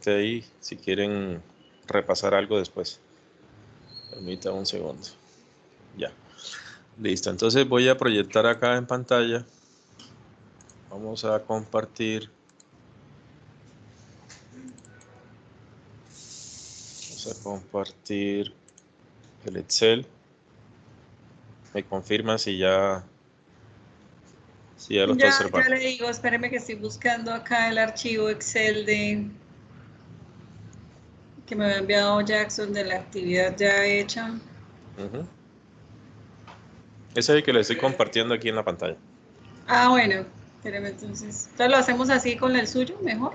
parte ahí si quieren repasar algo después. Permítame un segundo. Ya. Listo. Entonces voy a proyectar acá en pantalla. Vamos a compartir. Vamos a compartir el Excel. Me confirma si ya lo está observando. Ya le digo, espéreme que estoy buscando acá el archivo Excel que me había enviado Jackson de la actividad ya hecha. Ese es el que le estoy compartiendo aquí en la pantalla. Ah, bueno, espéreme entonces. Entonces lo hacemos así con el suyo, mejor.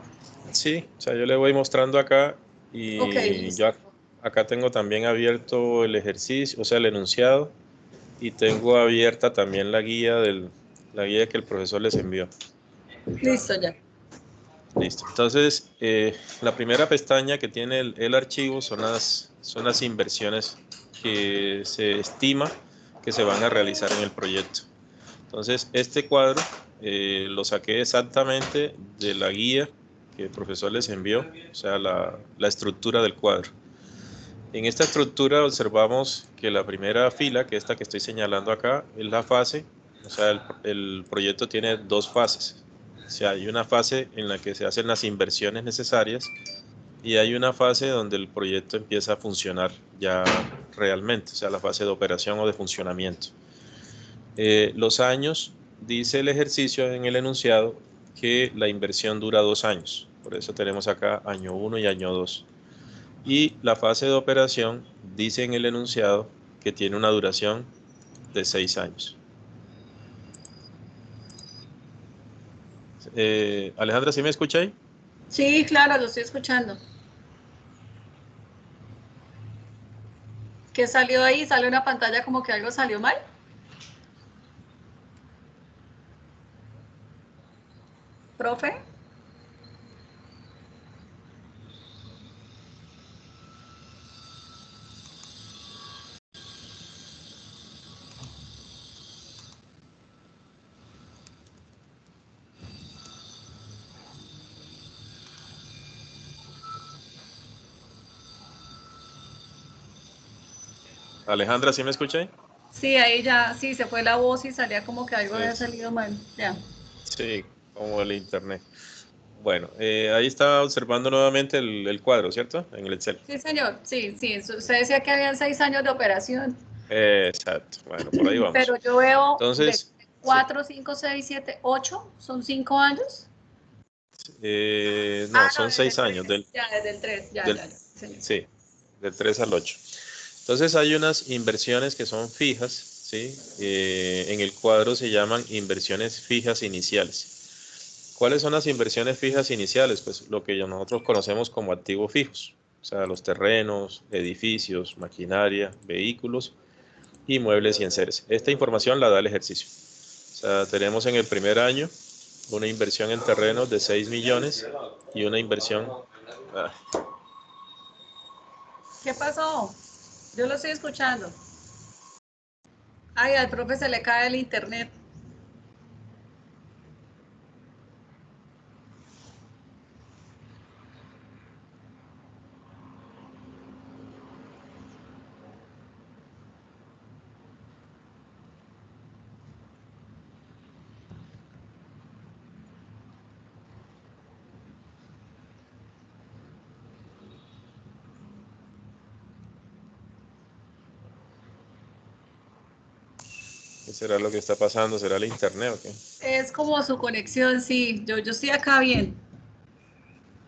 Sí, o sea, yo le voy mostrando acá y Ok, listo. yo acá tengo también abierto el ejercicio, o sea, el enunciado, y tengo abierta también la guía que el profesor les envió. Listo ya. Listo. Entonces, la primera pestaña que tiene el archivo son las inversiones que se estima que se van a realizar en el proyecto. Entonces, este cuadro lo saqué exactamente de la guía que el profesor les envió, o sea, la estructura del cuadro. En esta estructura observamos que la primera fila, que esta que estoy señalando acá, es la fase, o sea, el proyecto tiene dos fases. O sea, hay una fase en la que se hacen las inversiones necesarias y hay una fase donde el proyecto empieza a funcionar ya realmente, o sea, la fase de operación o de funcionamiento. Los años, dice el ejercicio en el enunciado, que la inversión dura 2 años. Por eso tenemos acá año 1 y año 2. Y la fase de operación dice en el enunciado que tiene una duración de 6 años. Alejandra, ¿sí me escucha ahí? Sí, claro, lo estoy escuchando. ¿Qué salió ahí? ¿Sale una pantalla como que algo salió mal? ¿Profe? Alejandra, ¿sí me escucha ahí? Sí, ahí ya, sí, se fue la voz y salía como que algo había Sí, salido mal. Ya. sí, como el internet. Bueno, ahí está observando nuevamente el cuadro, ¿cierto? En el Excel. Sí, señor. Sí, sí. Usted decía que habían 6 años de operación, Exacto, bueno, por ahí vamos. pero yo veo de Entonces, sí, 4, 5, 6, 7, 8, ¿son 5 años? no, Ah, no, son desde 6 el años, 3. Ya, desde el 3. Ya, del, ya, ya. Señor. sí, del 3 al 8. Entonces hay unas inversiones que son fijas, ¿sí? En el cuadro se llaman inversiones fijas iniciales. ¿Cuáles son las inversiones fijas iniciales? Pues lo que nosotros conocemos como activos fijos, o sea, los terrenos, edificios, maquinaria, vehículos y muebles y enseres. Esta información la da el ejercicio. O sea, tenemos en el primer año una inversión en terrenos de 6 millones y una inversión... Ah, ¿Qué pasó? Yo lo estoy escuchando. Ay, al profe se le cae el internet. ¿qué será lo que está pasando? ¿Será el internet o qué? Es como su conexión, sí. Yo estoy acá bien.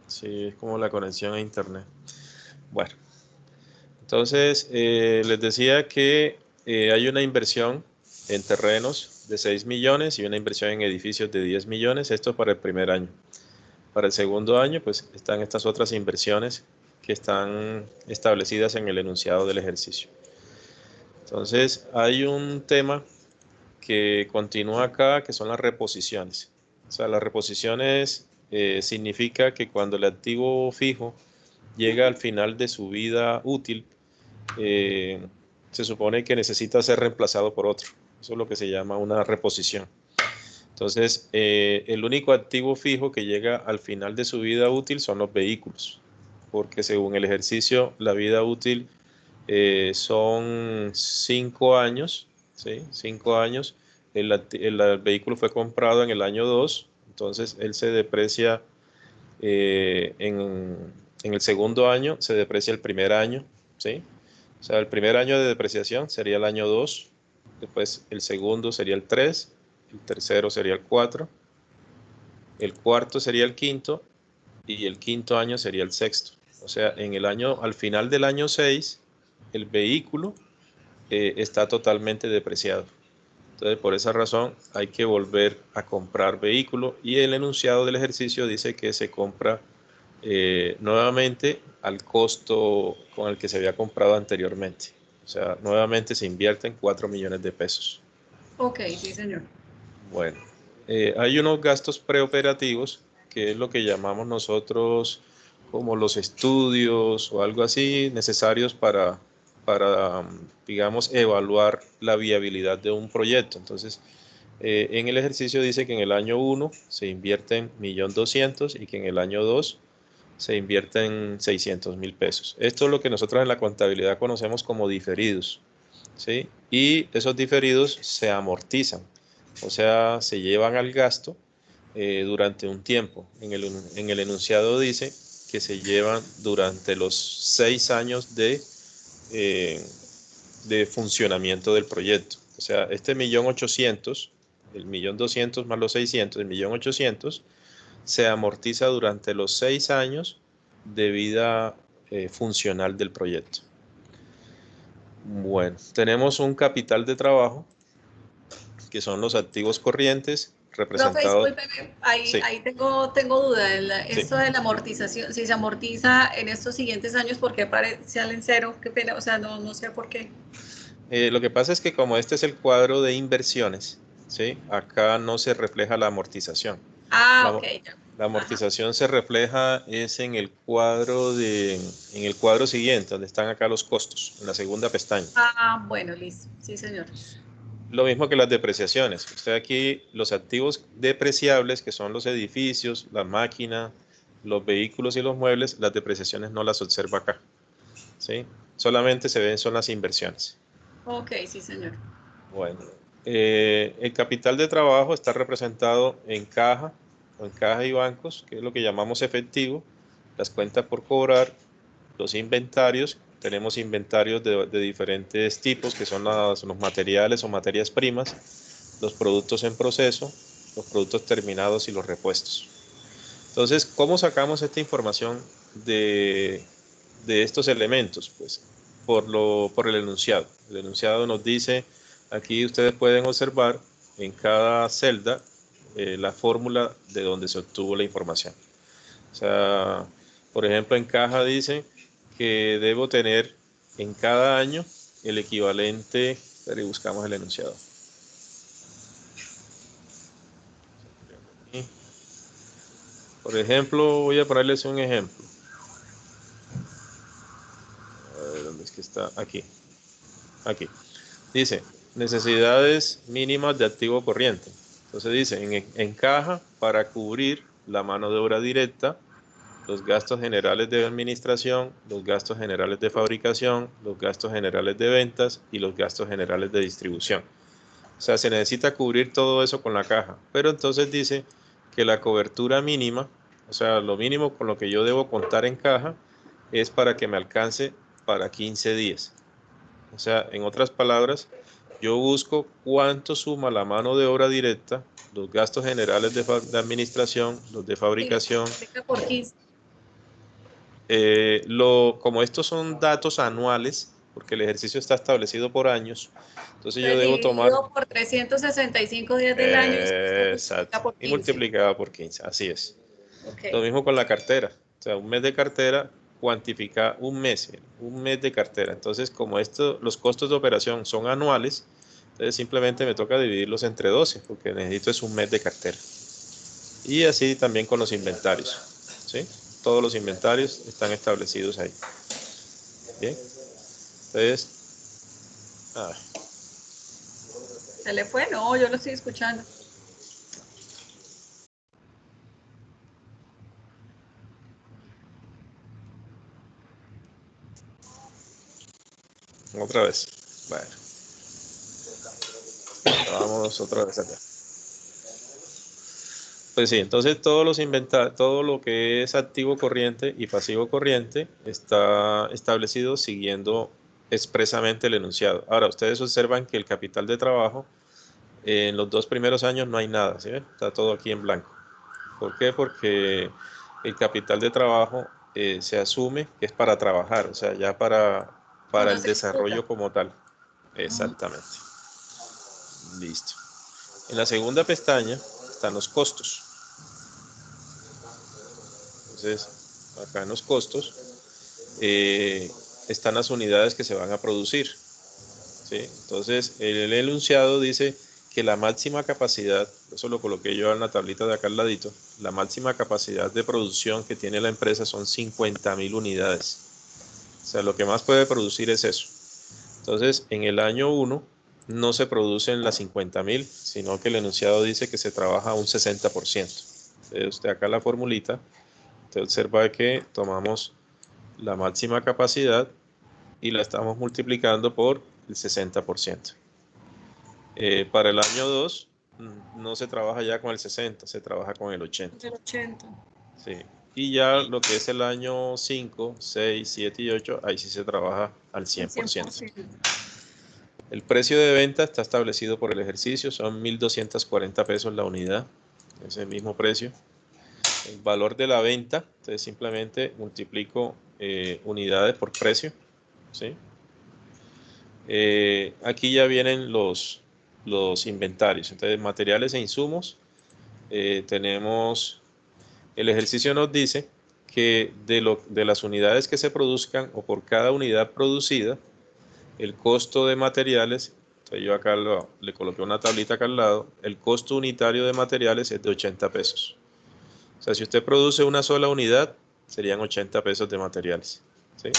Sí, es como la conexión a internet. Bueno, entonces les decía que hay una inversión en terrenos de 6 millones y una inversión en edificios de 10 millones. Esto es para el primer año. Para el segundo año, pues están estas otras inversiones que están establecidas en el enunciado del ejercicio. Entonces, hay un tema que continúa acá, que son las reposiciones. O sea, las reposiciones significa que cuando el activo fijo llega al final de su vida útil, eh, se supone que necesita ser reemplazado por otro. Eso es lo que se llama una reposición. Entonces, el único activo fijo que llega al final de su vida útil son los vehículos. porque según el ejercicio, la vida útil son 5 años, ¿sí? 5 años. El vehículo fue comprado en el año 2, entonces él se deprecia en el segundo año, se deprecia el primer año, ¿sí? O sea, el primer año de depreciación sería el año 2, después el segundo sería el 3, el tercero sería el 4, el cuarto sería el quinto y el quinto año sería el sexto. O sea, al final del año 6, el vehículo está totalmente depreciado. Entonces, por esa razón, hay que volver a comprar vehículo y el enunciado del ejercicio dice que se compra nuevamente al costo con el que se había comprado anteriormente. O sea, nuevamente se invierten 4 millones de pesos. Ok, sí, señor. Bueno, hay unos gastos preoperativos, que es lo que llamamos nosotros como los estudios o algo así necesarios para, digamos, evaluar la viabilidad de un proyecto. Entonces, en el ejercicio dice que en el año 1 se invierten 1.200.000 y que en el año 2 se invierten 600.000 pesos. Esto es lo que nosotros en la contabilidad conocemos como diferidos, ¿sí? Y esos diferidos se amortizan, o sea, se llevan al gasto durante un tiempo. En el enunciado dice que se llevan durante los 6 años de funcionamiento del proyecto. O sea, este 1.800.000, el 1.200.000 más los 600, el 1.800.000, se amortiza durante los 6 años de vida funcional del proyecto. Bueno, tenemos un capital de trabajo, que son los activos corrientes Profe, representados. discúlpeme, ahí, Sí, ahí tengo duda. sí. Esto de la amortización, si se amortiza en estos siguientes años, ¿por qué sale en cero? Qué pena, o sea, no sé por qué. Lo que pasa es que como este es el cuadro de inversiones, ¿sí? Acá no se refleja la amortización. Ah, La, ok, ya. la Ajá. amortización se refleja es en el cuadro siguiente, donde están acá los costos, en la segunda pestaña. Ah, bueno, listo. Sí, señor. Lo mismo que las depreciaciones. Usted aquí, los activos depreciables, que son los edificios, la máquina, los vehículos y los muebles, las depreciaciones no las observa acá, ¿sí? Solamente se ven son las inversiones. Ok, sí, señor. Bueno, el capital de trabajo está representado en caja, o en caja y bancos, que es lo que llamamos efectivo, las cuentas por cobrar, los inventarios. Tenemos inventarios de diferentes tipos, que son los materiales o materias primas, los productos en proceso, los productos terminados y los repuestos. Entonces, ¿cómo sacamos esta información de estos elementos? Pues por el enunciado. El enunciado nos dice, aquí ustedes pueden observar en cada celda la fórmula de donde se obtuvo la información. O sea, por ejemplo, en caja dice que debo tener en cada año el equivalente, pero y buscamos el enunciado. Por ejemplo, voy a ponerles un ejemplo. A ver, ¿dónde es que está? Aquí. Aquí. Dice, necesidades mínimas de activo corriente. Entonces dice, en caja para cubrir la mano de obra directa, los gastos generales de administración, los gastos generales de fabricación, los gastos generales de ventas y los gastos generales de distribución. O sea, se necesita cubrir todo eso con la caja. Pero entonces dice que la cobertura mínima, o sea, lo mínimo con lo que yo debo contar en caja, es para que me alcance para 15 días. O sea, en otras palabras, yo busco cuánto suma la mano de obra directa, los gastos generales de administración, los de Y lo fabricación. multiplica por 15. Como estos son datos anuales, porque el ejercicio está establecido por años, entonces yo Entonces, debo tomar dividido por 365 días del año y se multiplica exacto, por y 15. multiplicado por 15, así es. Ok. Lo mismo con la cartera, o sea, un mes de cartera cuantifica un mes de cartera. Entonces, como los costos de operación son anuales, entonces simplemente me toca dividirlos entre 12, porque necesito es un mes de cartera. Y así también con los inventarios, ¿sí? Todos los inventarios están establecidos ahí. Bien, entonces, ah, ¿Se le fue? No, yo lo estoy escuchando. Otra vez. Bueno. Vamos otra vez acá. Pues sí, entonces todo lo que es activo corriente y pasivo corriente está establecido siguiendo expresamente el enunciado. Ahora, ustedes observan que el capital de trabajo en los 2 primeros años no hay nada, ¿sí ven? Está todo aquí en blanco. ¿Por qué? Porque el capital de trabajo se asume que es para trabajar, o sea, ya para Cuando el se ejecuta. desarrollo como tal. Exactamente. Listo. En la segunda pestaña están los costos. Entonces, acá en los costos están las unidades que se van a producir, ¿sí? Entonces, el enunciado dice que la máxima capacidad, eso lo coloqué yo en la tablita de acá al ladito, la máxima capacidad de producción que tiene la empresa son 50.000 unidades. O sea, lo que más puede producir es eso. Entonces, en el año 1 no se producen las 50.000, sino que el enunciado dice que se trabaja un 60%. Entonces, usted acá la formulita, usted observa que tomamos la máxima capacidad y la estamos multiplicando por el 60%. Para el año 2 no se trabaja ya con el 60, se trabaja con el 80. El 80. Sí. Y ya lo que es el año 5, 6, 7 y 8, ahí sí se trabaja al El 100%. 100%. El precio de venta está establecido por el ejercicio, son 1.240 pesos la unidad, ese mismo precio. El valor de la venta, entonces simplemente multiplico unidades por precio, ¿sí? Aquí ya vienen los inventarios, entonces materiales e insumos. Tenemos, el ejercicio nos dice que de las unidades que se produzcan o por cada unidad producida, el costo de materiales, entonces yo acá le coloqué una tablita acá al lado, el costo unitario de materiales es de 80 pesos. O sea, si usted produce una sola unidad, serían 80 pesos de materiales, ¿sí?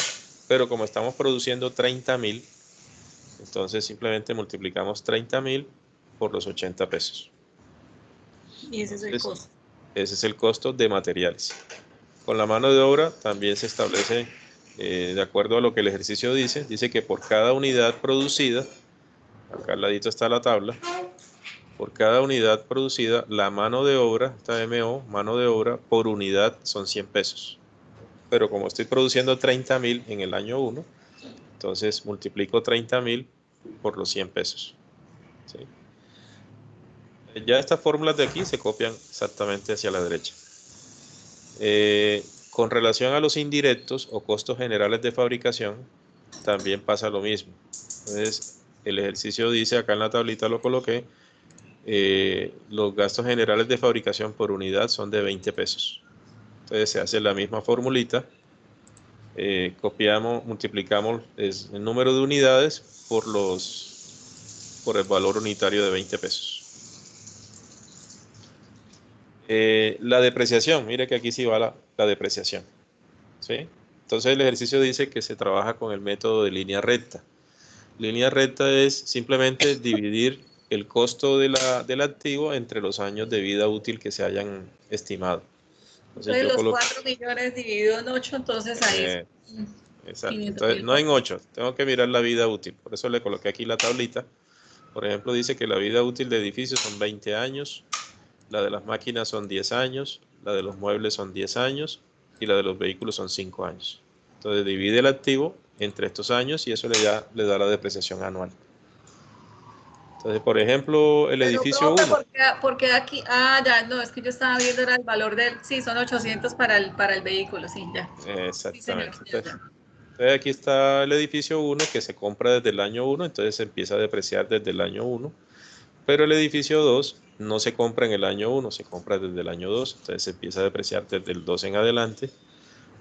Pero como estamos produciendo 30.000, entonces simplemente multiplicamos 30.000 por los 80 pesos. Y ese es el Entonces, costo. ese es el costo de materiales. Con la mano de obra también se establece, de acuerdo a lo que el ejercicio dice que por cada unidad producida, acá al ladito está la tabla, por cada unidad producida, la mano de obra, esta MO, mano de obra, por unidad son 100 pesos. Pero como estoy produciendo 30.000 en el año 1, entonces multiplico 30.000 por los 100 pesos. ¿Sí? Ya estas fórmulas de aquí se copian exactamente hacia la derecha. Con relación a los indirectos o costos generales de fabricación, también pasa lo mismo. Entonces, el ejercicio dice, acá en la tablita lo coloqué, los gastos generales de fabricación por unidad son de 20 pesos. Entonces se hace la misma formulita, copiamos, multiplicamos el número de unidades por el valor unitario de 20 pesos. La depreciación, mire que aquí sí va la depreciación, ¿sí? Entonces el ejercicio dice que se trabaja con el método de línea recta. Línea recta es simplemente dividir el costo del activo entre los años de vida útil que se hayan estimado. Entonces Entonces yo los coloco... 4 millones dividido en 8, entonces ahí es Exacto. 500 Entonces mil no en pesos. 8, tengo que mirar la vida útil. Por eso le coloqué aquí la tablita. Por ejemplo, dice que la vida útil de edificios son 20 años, la de las máquinas son 10 años, la de los muebles son 10 años y la de los vehículos son 5 años. Entonces divide el activo entre estos años y eso le da la depreciación anual. Entonces, por ejemplo, el Pero, edificio profe, 1. porque aquí? Ya, no, es que yo estaba viendo era el valor del, sí, son 800 para el vehículo, sí, ya. Sí, señor, Exactamente. ya, ya. Entonces aquí está el edificio 1 que se compra desde el año 1, entonces se empieza a depreciar desde el año 1. Pero el edificio 2 no se compra en el año 1, se compra desde el año 2, entonces se empieza a depreciar desde el 2 en adelante.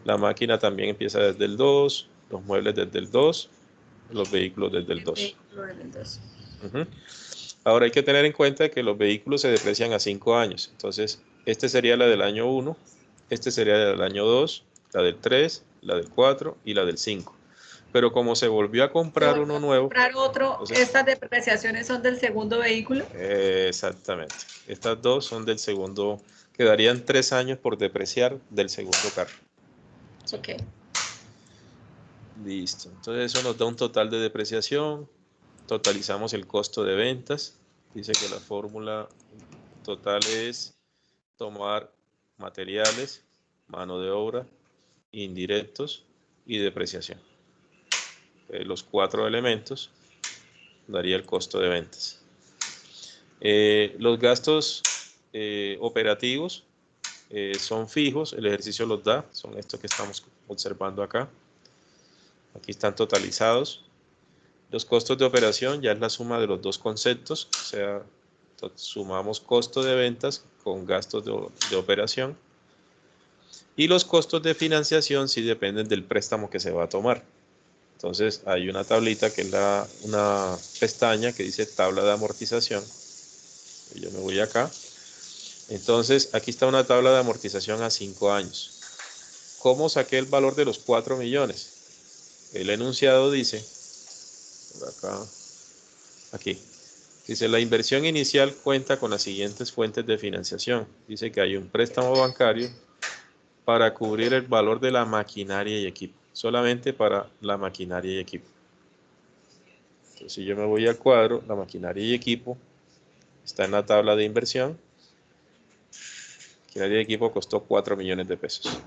La máquina también empieza desde el 2, los muebles desde el 2, los vehículos desde el El 2. vehículo del 2. Ujú. Ahora hay que tener en cuenta que los vehículos se deprecian a 5 años. Entonces, este sería la del año 1, este sería la del año 2, la del 3, la del 4 y la del 5. Pero como se volvió a Se comprar volvió uno a nuevo, comprar otro, entonces, estas depreciaciones son del segundo vehículo. exactamente. Estas dos son del segundo, quedarían 3 años por depreciar del segundo carro. ¿Sí? Ok. Listo. Entonces eso nos da un total de depreciación. Totalizamos el costo de ventas. Dice que la fórmula total es tomar materiales, mano de obra, indirectos y depreciación. Los 4 elementos daría el costo de ventas. Los gastos operativos son fijos, el ejercicio los da, son estos que estamos observando acá. Aquí están totalizados. Los costos de operación ya es la suma de los dos conceptos, o sea, sumamos costo de ventas con gastos de operación. Y los costos de financiación sí dependen del préstamo que se va a tomar. Entonces hay una tablita que es una pestaña que dice tabla de amortización. Yo me voy acá. Entonces aquí está una tabla de amortización a 5 años. ¿Cómo saqué el valor de los 4 millones? El enunciado dice, por acá, aquí, dice la inversión inicial cuenta con las siguientes fuentes de financiación. Dice que hay un préstamo bancario para cubrir el valor de la maquinaria y equipo, solamente para la maquinaria y equipo. Entonces, si yo me voy al cuadro, la maquinaria y equipo está en la tabla de inversión. Maquinaria y equipo costó 4 millones de pesos.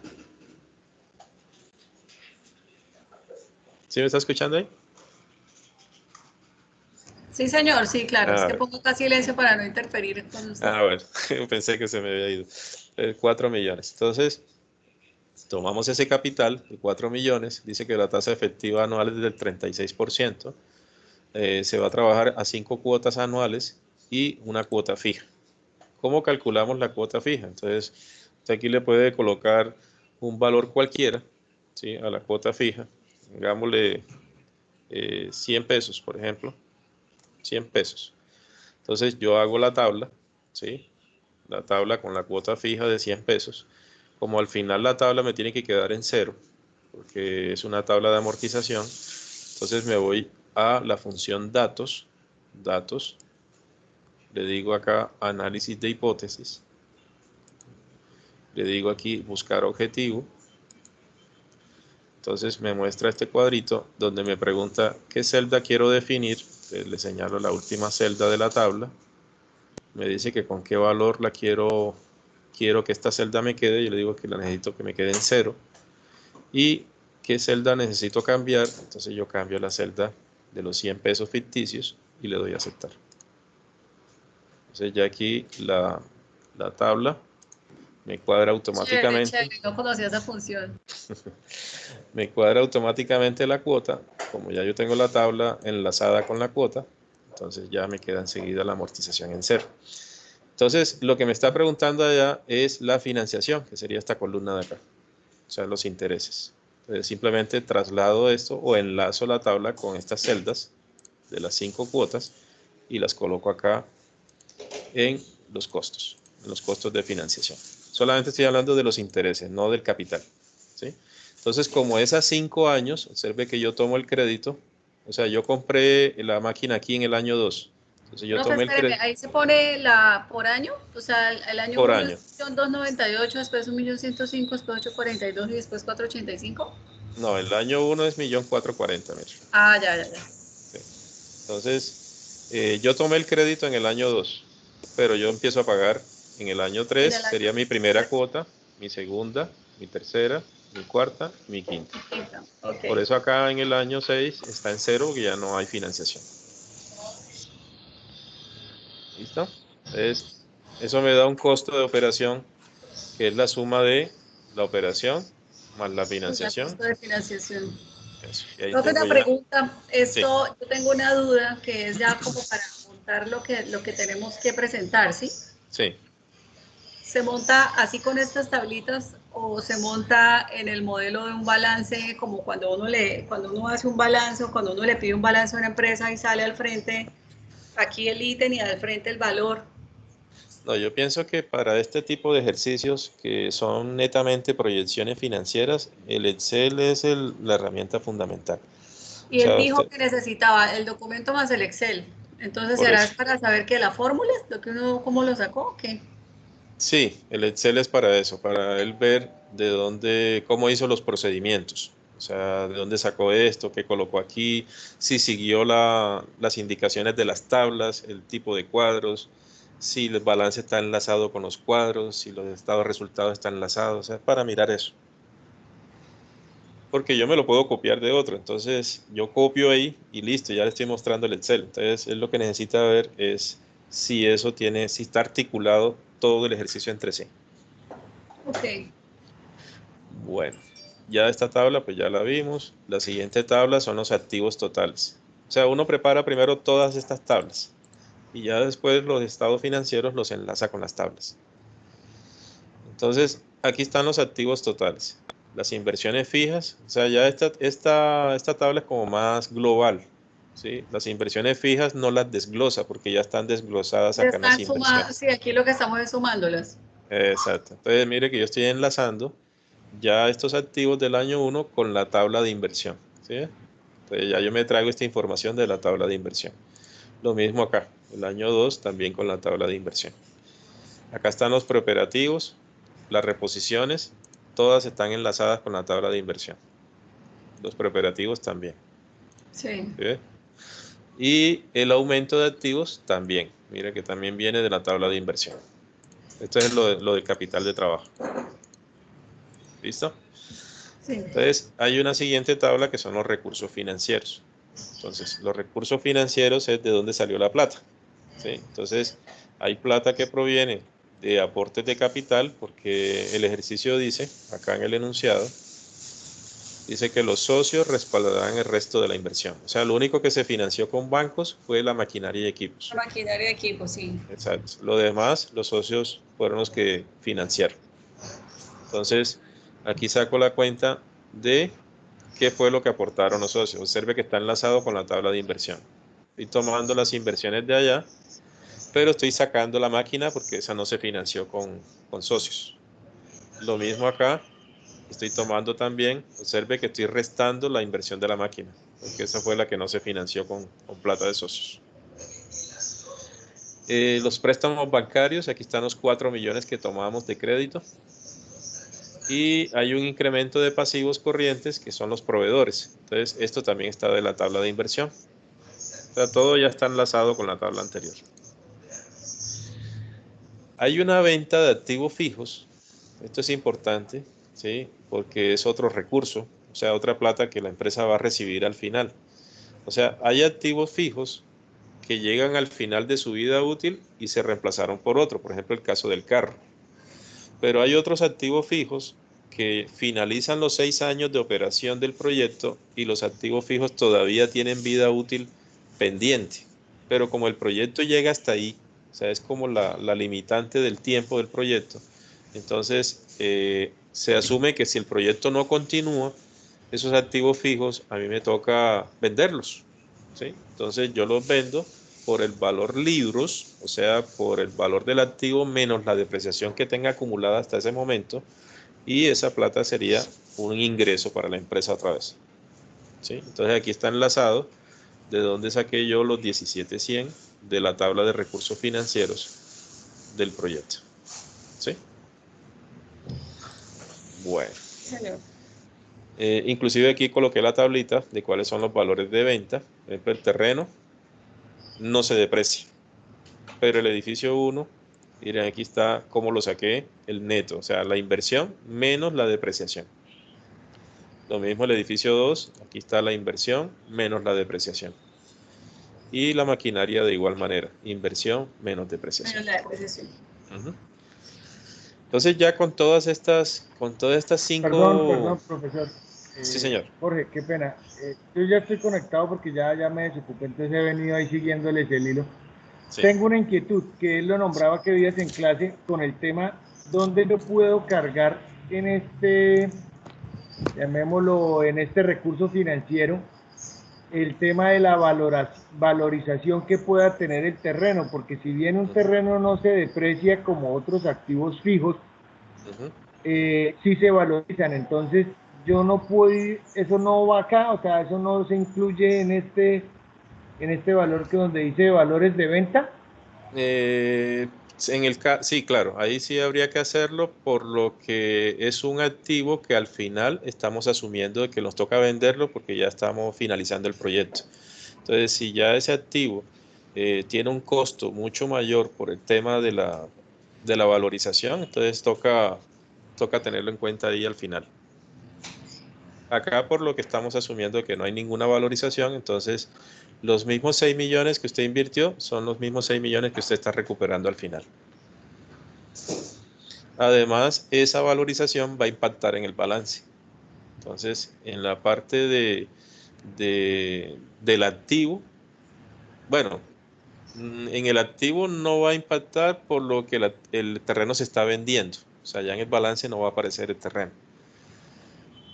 ¿Sí me está escuchando ahí? Sí, señor, sí, claro. Es que pongo acá silencio para no interferir con usted. Bueno, pensé que se me había ido. 4 millones. Entonces, tomamos ese capital de 4 millones, dice que la tasa efectiva anual es del 36%. Se va a trabajar a 5 cuotas anuales y una cuota fija. ¿Cómo calculamos la cuota fija? Entonces, usted aquí le puede colocar un valor cualquiera, ¿sí?, a la cuota fija. Digámosle 100 pesos, por ejemplo. 100 pesos. Entonces, yo hago la tabla, ¿sí?, la tabla con la cuota fija de 100 pesos. Como al final la tabla me tiene que quedar en cero, porque es una tabla de amortización, entonces me voy a la función datos, le digo acá análisis de hipótesis, le digo aquí buscar objetivo, entonces me muestra este cuadrito donde me pregunta qué celda quiero definir, le señalo la última celda de la tabla, me dice que con qué valor la quiero que esta celda me quede, yo le digo que la necesito que me quede en cero, y qué celda necesito cambiar, entonces yo cambio la celda de los 100 pesos ficticios y le doy a aceptar. Entonces ya aquí la tabla me cuadra automáticamente. Chévere, no conocía esa función. Me cuadra automáticamente la cuota, como ya yo tengo la tabla enlazada con la cuota, entonces ya me queda enseguida la amortización en cero. Entonces, lo que me está preguntando allá es la financiación, que sería esta columna de acá, o sea, los intereses. Entonces, simplemente traslado esto o enlazo la tabla con estas celdas de las 5 cuotas y las coloco acá en los costos de financiación. Solamente estoy hablando de los intereses, no del capital, ¿sí? Entonces, como es a 5 años, observe que yo tomo el crédito, o sea, yo compré la máquina aquí en el año 2. Entonces, yo Profe, tomé el espéreme, crédito ahí se pone la por año, o sea, el año por 1 es año. 1.298, después 1.105, después 842 y después 485. No, el año 1 es 1.440.000. Ah, ya, ya, ya. Sí. Entonces, yo tomé el crédito en el año 2, pero yo empiezo a pagar en el año En 3, el año sería mi primera 3, cuota, mi segunda, mi tercera, mi cuarta, mi quinta. quinta. Ok. Por eso acá en el año 6 está en cero, que ya no hay financiación. ¿Listo? Entonces, eso me da un costo de operación que es la suma de la operación más la Y el financiación. costo de financiación. Eso. Y ahí Profe, tengo una ya. pregunta. Sí, Esto, yo tengo una duda que es ya como para montar lo que tenemos que presentar, ¿sí? sí. ¿Se monta así con estas tablitas o se monta en el modelo de un balance, como cuando uno hace un balance o cuando uno le pide un balance a una empresa y sale al frente aquí el ítem y al frente el valor? No, yo pienso que para este tipo de ejercicios que son netamente proyecciones financieras, el Excel es la herramienta fundamental. O Y él sea, dijo usted, que necesitaba el documento más el Excel. Entonces, por ¿será eso. es para saber que la fórmula, lo que uno, cómo lo sacó o qué? Sí, el Excel es para eso, para él ver de dónde, cómo hizo los procedimientos. O sea, de dónde sacó esto, qué colocó aquí, si siguió las indicaciones de las tablas, el tipo de cuadros, si el balance está enlazado con los cuadros, si los estados de resultados están enlazados. O sea, es para mirar eso. Porque yo me lo puedo copiar de otro. Entonces, yo copio ahí y listo, ya le estoy mostrando el Excel. Entonces, él lo que necesita ver es si eso tiene, si está articulado todo el ejercicio entre sí. Ok. Bueno, ya esta tabla pues ya la vimos. La siguiente tabla son los activos totales. O sea, uno prepara primero todas estas tablas y ya después los estados financieros los enlaza con las tablas. Entonces, aquí están los activos totales. Las inversiones fijas, o sea, ya esta tabla es como más global, ¿sí? Las inversiones fijas no las desglosa porque ya están desglosadas Ya acá en las están sumadas, inversiones. sí, aquí lo que estamos es sumándolas. Exacto. Entonces, mire que yo estoy enlazando ya estos activos del año 1 con la tabla de inversión, ¿sí? Entonces, ya yo me traigo esta información de la tabla de inversión. Lo mismo acá, el año 2 también con la tabla de inversión. Acá están los preoperativos, las reposiciones, todas están enlazadas con la tabla de inversión. Los preoperativos también. Sí. ¿Sí? Y el aumento de activos también. Mira que también viene de la tabla de inversión. Esto es lo del capital de trabajo. ¿Listo? Sí. Entonces, hay una siguiente tabla que son los recursos financieros. Entonces, los recursos financieros es de dónde salió la plata. ¿Sí? Entonces, hay plata que proviene de aportes de capital, porque el ejercicio dice, acá en el enunciado, dice que los socios respaldarán el resto de la inversión. O sea, lo único que se financió con bancos fue la maquinaria y equipos. La maquinaria de equipo, sí. Exacto. Lo demás, los socios fueron los que financiaron. Entonces, aquí saco la cuenta de qué fue lo que aportaron los socios. Observe que está enlazado con la tabla de inversión. Estoy tomando las inversiones de allá, pero estoy sacando la máquina porque esa no se financió con socios. Lo mismo acá, estoy tomando también, observe que estoy restando la inversión de la máquina, porque esa fue la que no se financió con plata de socios. Los préstamos bancarios, aquí están los 4 millones que tomamos de crédito. Y hay un incremento de pasivos corrientes que son los proveedores. Entonces, esto también está de la tabla de inversión. O sea, todo ya está enlazado con la tabla anterior. Hay una venta de activos fijos. Esto es importante, ¿sí? Porque es otro recurso, o sea, otra plata que la empresa va a recibir al final. O sea, hay activos fijos que llegan al final de su vida útil y se reemplazaron por otro, por ejemplo, el caso del carro. Pero hay otros activos fijos que finalizan los 6 años de operación del proyecto y los activos fijos todavía tienen vida útil pendiente. Pero como el proyecto llega hasta ahí, o sea, es como la limitante del tiempo del proyecto, entonces se asume que si el proyecto no continúa, esos activos fijos a mí me toca venderlos, ¿sí? Entonces yo los vendo por el valor libros, o sea, por el valor del activo menos la depreciación que tenga acumulada hasta ese momento, y esa plata sería un ingreso para la empresa otra vez, ¿sí? Entonces aquí está enlazado de dónde saqué yo los 17,100 de la tabla de recursos financieros del proyecto, ¿sí? Bueno. Señor. Inclusive aquí coloqué la tablita de cuáles son los valores de venta. Por ejemplo, el terreno no se deprecia, pero el edificio 1, miren, aquí está cómo lo saqué, el neto, o sea, la inversión menos la depreciación. Lo mismo el edificio 2, aquí está la inversión menos la depreciación. Y la maquinaria de igual manera, inversión menos depreciación. Menos la depreciación. Ujú. Entonces ya con todas estas Perdón, 5... profesor. Sí, señor. Jorge, qué pena. Yo ya estoy conectado porque ya me desocupé, entonces he venido ahí siguiéndoles el hilo. Sí. Tengo una inquietud, que él lo nombraba que días en clase con el tema, ¿dónde yo puedo cargar en este, llamémoslo, en este recurso financiero, el tema de la valorización que pueda tener el terreno? Porque si bien un terreno no se deprecia como otros activos fijos, Ujú. sí se valorizan. Entonces, yo no puedo ir, eso no va acá, o sea, eso no se incluye en este valor que donde dice valores de venta. Sí, claro, ahí sí habría que hacerlo, por lo que es un activo que al final estamos asumiendo de que nos toca venderlo porque ya estamos finalizando el proyecto. Entonces, si ya ese activo tiene un costo mucho mayor por el tema de la valorización, entonces toca tenerlo en cuenta ahí al final. Acá por lo que estamos asumiendo que no hay ninguna valorización, entonces los mismos 6 millones que usted invirtió son los mismos 6 millones que usted está recuperando al final. Además, esa valorización va a impactar en el balance. Entonces, en la parte del activo, bueno, en el activo no va a impactar por lo que el terreno se está vendiendo. O sea, ya en el balance no va a aparecer el terreno.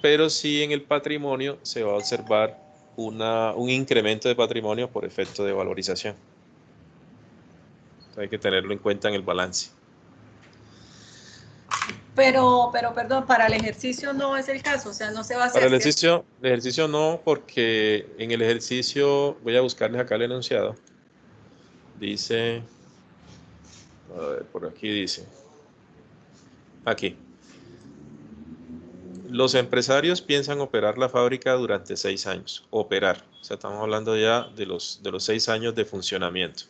Pero sí en el patrimonio se va a observar un incremento de patrimonio por efecto de valorización. Entonces, hay que tenerlo en cuenta en el balance. Pero, perdón, para el ejercicio no es el caso, o sea, no se va a Para hacer, ¿cierto? el ejercicio no, porque en el ejercicio, voy a buscarles acá el enunciado. Dice, a ver, por aquí dice, aquí. Los empresarios piensan operar la fábrica durante 6 años. Operar. O sea, estamos hablando ya de los 6 años de funcionamiento.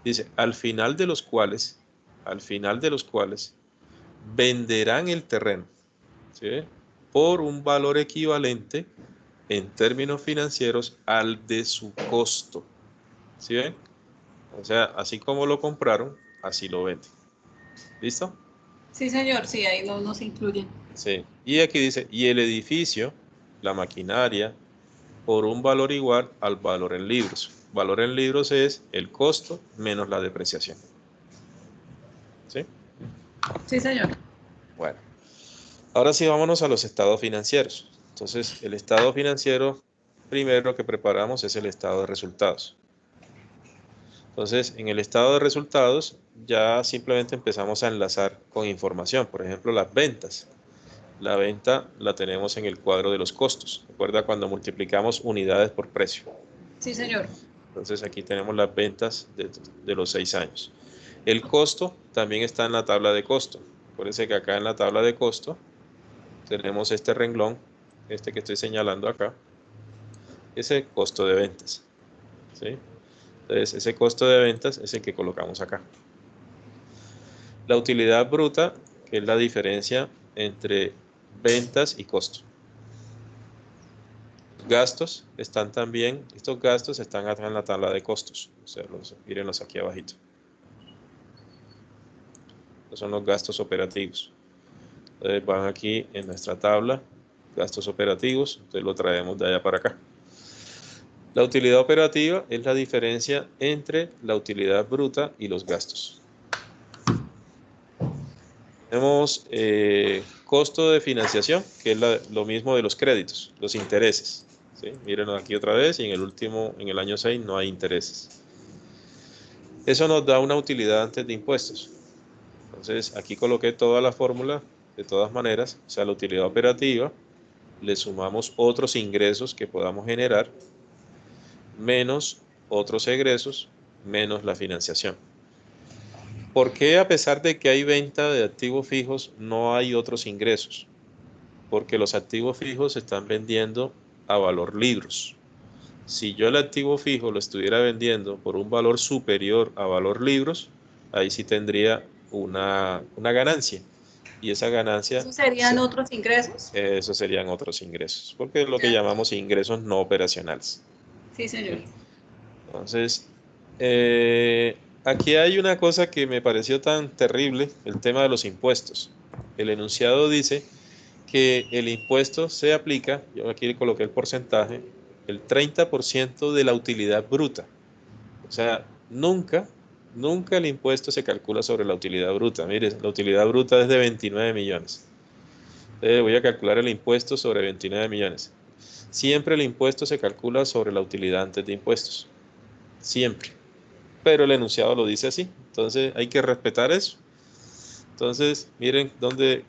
Dice, al final de los cuales venderán el terreno, ¿sí? Por un valor equivalente en términos financieros al de su costo. ¿Sí ven? O sea, así como lo compraron, así lo venden. ¿Listo? Sí, señor, sí, ahí no nos incluyen. Sí. Y aquí dice, y el edificio, la maquinaria, por un valor igual al valor en libros. Valor en libros es el costo menos la depreciación. ¿Sí? Sí, señor. Bueno, ahora sí vámonos a los estados financieros. Entonces, el estado financiero primero que preparamos es el estado de resultados. Entonces, en el estado de resultados ya simplemente empezamos a enlazar con información. Por ejemplo, las ventas. La venta la tenemos en el cuadro de los costos. Recuerda cuando multiplicamos unidades por precio. Sí, señor. Entonces aquí tenemos las ventas de los 6 años. El costo también está en la tabla de costo. Acuérdense que acá en la tabla de costo tenemos este renglón, este que estoy señalando acá, ese costo de ventas. ¿Sí? Entonces ese costo de ventas es el que colocamos acá. La utilidad bruta, que es la diferencia entre ventas y costo. Gastos están también, estos gastos están acá en la tabla de costos. O sea, mírenlos aquí abajito. Estos son los gastos operativos. Entonces van aquí en nuestra tabla, gastos operativos, entonces lo traemos de allá para acá. La utilidad operativa es la diferencia entre la utilidad bruta y los gastos. Tenemos costo de financiación, que es lo mismo de los créditos, los intereses. ¿Sí? Mírenlo aquí otra vez y en el último, en el año 6 no hay intereses. Eso nos da una utilidad antes de impuestos. Entonces aquí coloqué toda la fórmula de todas maneras, o sea, la utilidad operativa, le sumamos otros ingresos que podamos generar, menos otros egresos, menos la financiación. ¿Por qué a pesar de que hay venta de activos fijos no hay otros ingresos? Porque los activos fijos se están vendiendo a valor libros. Si yo el activo fijo lo estuviera vendiendo por un valor superior a valor libros, ahí sí tendría una ganancia. Y esa ganancia, ¿Esos serían otros ingresos? esos serían otros ingresos, porque es lo que llamamos ingresos no operacionales. Sí, señor. Entonces, aquí hay una cosa que me pareció tan terrible, el tema de los impuestos. El enunciado dice que el impuesto se aplica, yo aquí le coloqué el porcentaje, el 30% de la utilidad bruta. O sea, nunca el impuesto se calcula sobre la utilidad bruta. Mire, la utilidad bruta es de 29 millones. Entonces voy a calcular el impuesto sobre 29 millones. Siempre el impuesto se calcula sobre la utilidad antes de impuestos. Siempre. Pero el enunciado lo dice así. Entonces hay que respetar eso. Entonces, miren dónde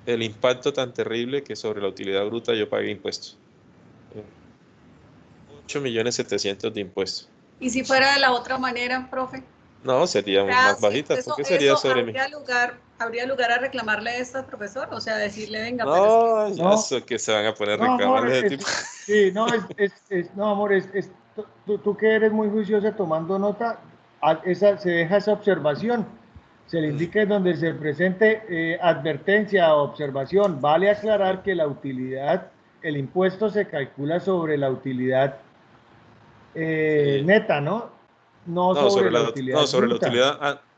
el impacto tan terrible que sobre la utilidad bruta yo pagué impuestos. 8.700.000 de impuestos. ¿Y si fuera de la otra manera, profe? No, sería O sea, más sí, bajita, porque sería sobre mí. habría lugar a reclamarle esto al profesor, o sea, decirle, venga, pero es que No, ya No, eso que se van a poner a no, amor, reclamarle de tipo. sí, no, no, amor, tú que eres muy juiciosa tomando nota, se deja esa observación, se le indica en donde se presente advertencia o observación. Vale aclarar que la utilidad, el impuesto se calcula sobre la utilidad Sí. neta, ¿no? No No, sobre la no, utilidad bruta.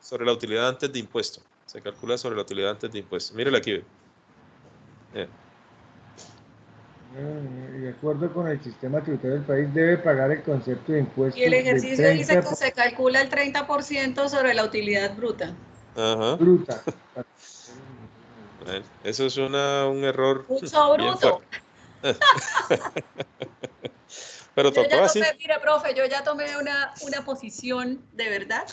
sobre la utilidad antes de impuesto. Se calcula sobre la utilidad antes de impuesto. Mírala aquí. Ve. Eh, De acuerdo con el sistema tributario del país, debe pagar el concepto de y el impuestos del ejercicio dice 30 que se calcula el 30% sobre la utilidad bruta. Ajá. bruta. Bueno, eso es un error Mucho bien bruto. fuerte. Pero Yo tocó ya tomé, así. mire, profe, yo ya tomé una posición de verdad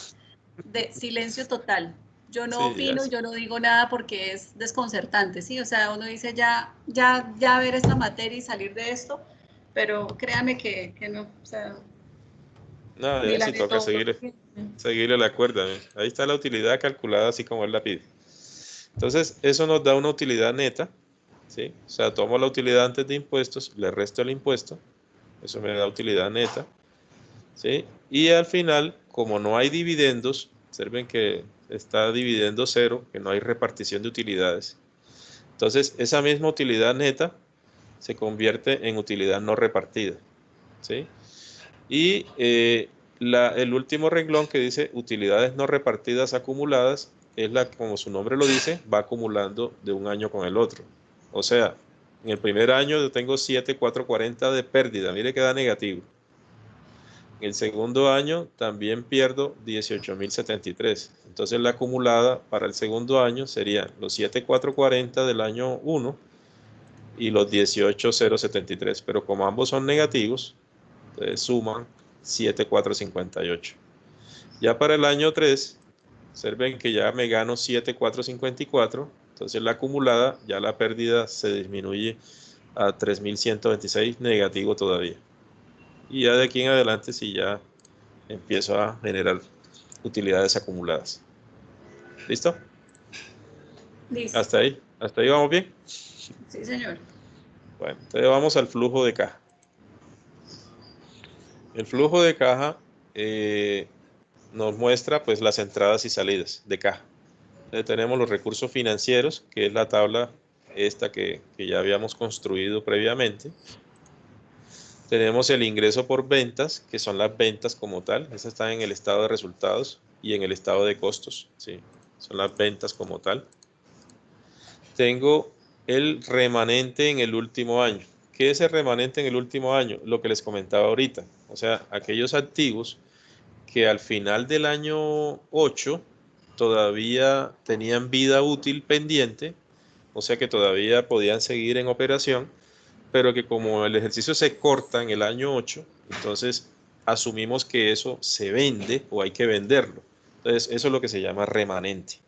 de silencio total. Yo no Sí, ya opino, sé. yo no digo nada porque es desconcertante, ¿sí? O sea, uno dice ya ver esta materia y salir de esto, pero créame que no, o sea, No, ni ya la sí toca metodología. seguirle la cuerda. ¿Ve? Ahí está la utilidad calculada así como él la pide. Entonces, eso nos da una utilidad neta, ¿sí? O sea, tomo la utilidad antes de impuestos, le resto el impuesto, eso me da utilidad neta, ¿sí? Y al final, como no hay dividendos, observen que está dividendo cero, que no hay repartición de utilidades. Entonces, esa misma utilidad neta se convierte en utilidad no repartida, ¿sí? Y el último renglón que dice utilidades no repartidas acumuladas es la que, como su nombre lo dice, va acumulando de un año con el otro. O sea, en el primer año yo tengo 7,440 de pérdida, mire que da negativo. En el segundo año también pierdo 18,073. Entonces la acumulada para el segundo año serían los 7,440 del año 1 y los 18,073. Pero como ambos son negativos, entonces suman 7,458. Ya para el año 3, observen que ya me gano 7,454. Entonces la acumulada, ya la pérdida se disminuye a 3,126, negativo todavía. Y ya de aquí en adelante, si ya empiezo a generar utilidades acumuladas. ¿Listo? Listo. Hasta ahí vamos bien. Sí, señor. Bueno, entonces vamos al flujo de caja. El flujo de caja nos muestra pues las entradas y salidas de caja. Tenemos los recursos financieros, que es la tabla esta que ya habíamos construido previamente. Tenemos el ingreso por ventas, que son las ventas como tal. Esas están en el estado de resultados y en el estado de costos. Sí, son las ventas como tal. Tengo el remanente en el último año. ¿Qué es el remanente en el último año? Lo que les comentaba ahorita. O sea, aquellos activos que al final del año 8 todavía tenían vida útil pendiente, o sea que todavía podían seguir en operación, pero que como el ejercicio se corta en el año 8, entonces asumimos que eso se vende o hay que venderlo. Entonces, eso es lo que se llama remanente.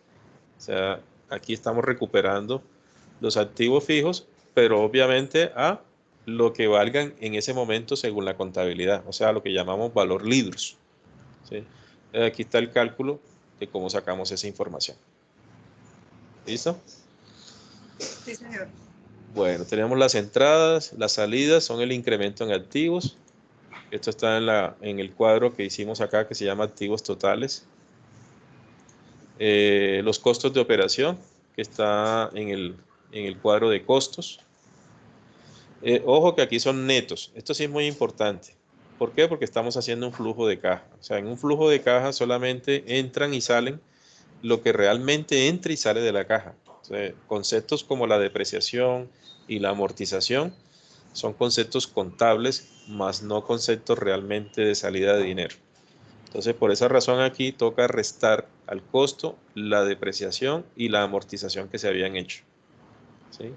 O sea, aquí estamos recuperando los activos fijos, pero obviamente a lo que valgan en ese momento según la contabilidad, o sea, lo que llamamos valor libros. ¿Sí? Aquí está el cálculo de cómo sacamos esa información. ¿Listo? Sí, señor. Bueno, tenemos las entradas, las salidas son el incremento en activos. Esto está en el cuadro que hicimos acá que se llama activos totales. Los costos de operación, que está en el cuadro de costos. Ojo que aquí son netos. Esto sí es muy importante. ¿Por qué? Porque estamos haciendo un flujo de caja. O sea, en un flujo de caja solamente entran y salen lo que realmente entra y sale de la caja. O sea, conceptos como la depreciación y la amortización son conceptos contables, más no conceptos realmente de salida de dinero. Entonces, por esa razón aquí toca restar al costo la depreciación y la amortización que se habían hecho. ¿Sí?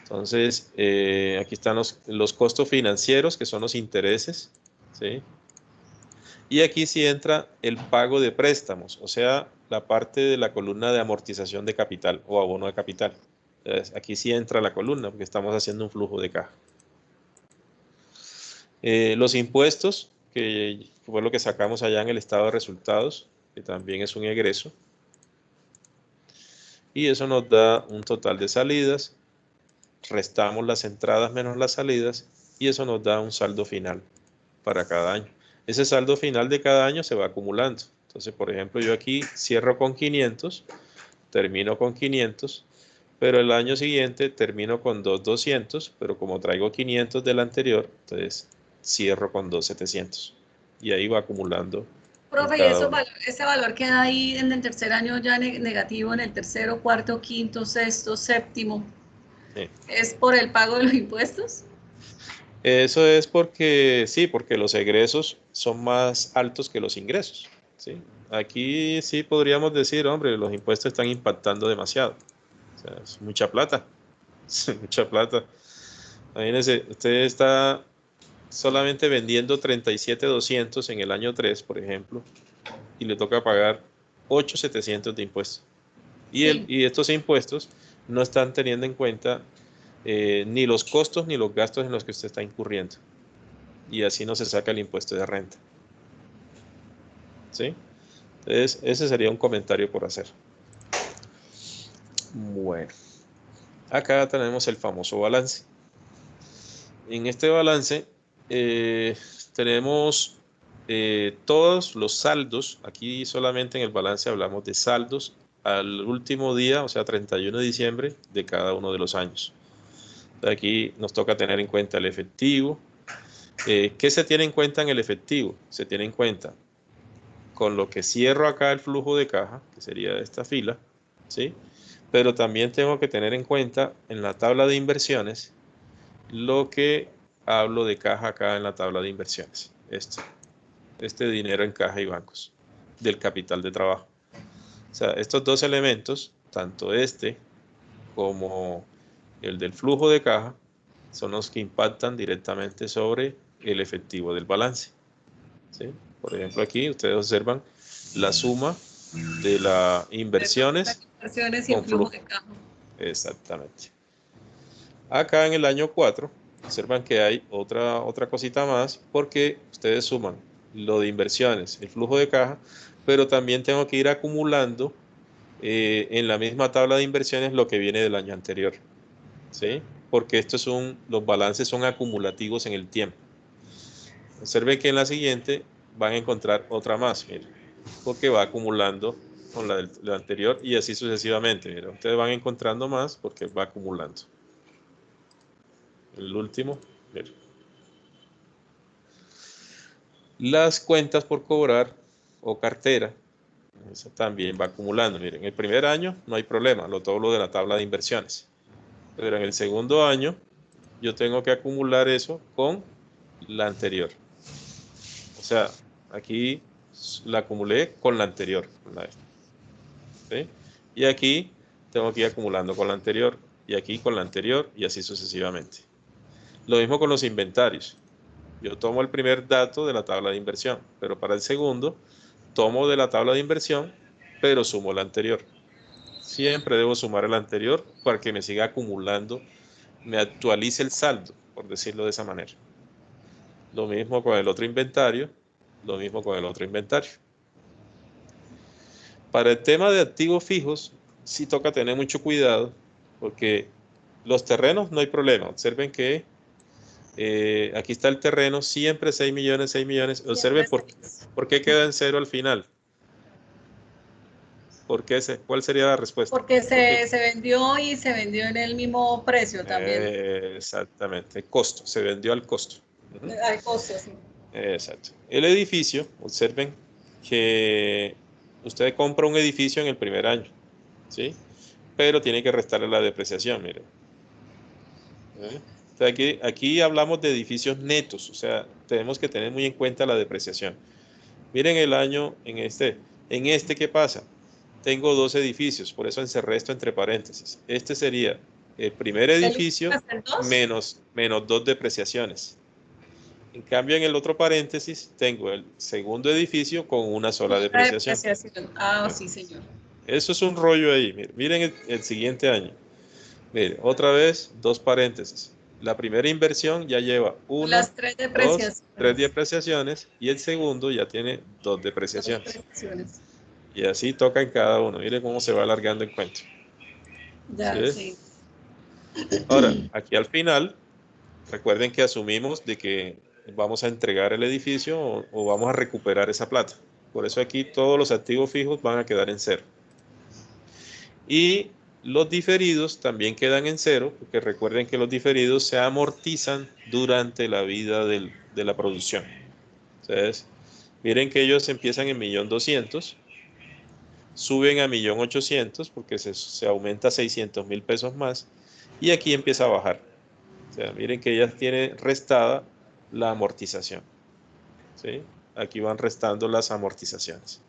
Entonces, aquí están los costos financieros, que son los intereses. ¿Sí? Y aquí sí entra el pago de préstamos, o sea, la parte de la columna de amortización de capital o abono de capital. Entonces, aquí sí entra la columna porque estamos haciendo un flujo de caja. Los impuestos, que fue lo que sacamos allá en el estado de resultados, que también es un egreso. Y eso nos da un total de salidas, restamos las entradas menos las salidas, y eso nos da un saldo final para cada año. Ese saldo final de cada año se va acumulando. Entonces, por ejemplo, yo aquí cierro con 500, termino con 500, pero el año siguiente termino con 2,200, pero como traigo 500 del anterior, entonces cierro con 2,700. Y ahí va acumulando. Profe, ¿y ese valor queda ahí en el tercer año ya negativo, en el tercero, cuarto, quinto, sexto, séptimo? Sí. ¿Es por el pago de los impuestos? Eso es porque, sí, porque los egresos son más altos que los ingresos, ¿sí? Aquí sí podríamos decir, hombre, los impuestos están impactando demasiado. O sea, es mucha plata, mucha plata. Imagínense, usted está solamente vendiendo 37,200 en el año 3, por ejemplo, y le toca pagar 8,700 de impuestos. Y estos impuestos no están teniendo en cuenta ni los costos ni los gastos en los que usted está incurriendo. Y así no se saca el impuesto de renta. ¿Sí? Entonces, ese sería un comentario por hacer. Bueno, acá tenemos el famoso balance. En este balance tenemos todos los saldos. Aquí solamente en el balance hablamos de saldos al último día, o sea, 31 de diciembre de cada uno de los años. Aquí nos toca tener en cuenta el efectivo. ¿Qué se tiene en cuenta en el efectivo? Se tiene en cuenta con lo que cierro acá el flujo de caja, que sería esta fila, ¿sí? Pero también tengo que tener en cuenta en la tabla de inversiones lo que hablo de caja acá en la tabla de inversiones. Este dinero en caja y bancos del capital de trabajo. O sea, estos dos elementos, tanto este como el del flujo de caja, son los que impactan directamente sobre el efectivo del balance. ¿Sí? Por ejemplo, aquí ustedes observan la suma de las inversiones y el flujo de caja. Exactamente. Acá en el año 4, observan que hay otra cosita más, porque ustedes suman lo de inversiones, el flujo de caja, pero también tengo que ir acumulando en la misma tabla de inversiones lo que viene del año anterior. ¿Sí? Porque los balances son acumulativos en el tiempo. Observen que en la siguiente van a encontrar otra más, miren, porque va acumulando con la anterior y así sucesivamente. Miren, ustedes van encontrando más porque va acumulando. El último, miren. Las cuentas por cobrar o cartera, eso también va acumulando. Miren, el primer año no hay problema, todo lo de la tabla de inversiones. Pero en el segundo año yo tengo que acumular eso con la anterior. O sea, aquí la acumulé con la anterior. ¿Sí? Y aquí tengo que ir acumulando con la anterior. Y aquí con la anterior y así sucesivamente. Lo mismo con los inventarios. Yo tomo el primer dato de la tabla de inversión, pero para el segundo tomo de la tabla de inversión, pero sumo la anterior. Siempre debo sumar el anterior para que me siga acumulando, me actualice el saldo, por decirlo de esa manera. Lo mismo con el otro inventario, lo mismo con el otro inventario. Para el tema de activos fijos, sí toca tener mucho cuidado, porque los terrenos no hay problema. Observen que aquí está el terreno, siempre 6 millones, 6 millones. Observen por qué queda en cero al final. ¿Cuál sería la respuesta? Porque se vendió y se vendió en el mismo precio también. Exactamente, el costo, se vendió al costo. Al costo, sí. Exacto. El edificio, observen que usted compra un edificio en el primer año, ¿sí? Pero tiene que restarle la depreciación, miren. Entonces aquí hablamos de edificios netos, o sea, tenemos que tener muy en cuenta la depreciación. Miren el año en este, ¿qué pasa? Tengo dos edificios, por eso encerré esto entre paréntesis. Este sería el primer edificio menos 2 depreciaciones. En cambio, en el otro paréntesis tengo el segundo edificio con una sola depreciación. Ah, sí, señor. Eso es un rollo ahí. Miren el siguiente año. Miren, otra vez, dos paréntesis. la primera inversión ya lleva las 3 2, depreciaciones. 3 depreciaciones y el segundo ya tiene 2 depreciaciones. Y así toca en cada uno. Mire cómo se va alargando el cuento. Ya, ¿Sí? sí. Ahora, aquí al final, recuerden que asumimos de que vamos a entregar el edificio o vamos a recuperar esa plata. Por eso aquí todos los activos fijos van a quedar en cero. Y los diferidos también quedan en cero, porque recuerden que los diferidos se amortizan durante la vida de la producción. Entonces, miren que ellos empiezan en 1.200.000, suben a 1.800.000 porque se aumenta 600.000 pesos más, y aquí empieza a bajar. O sea, miren que ya tiene restada la amortización. ¿Sí? Aquí van restando las amortizaciones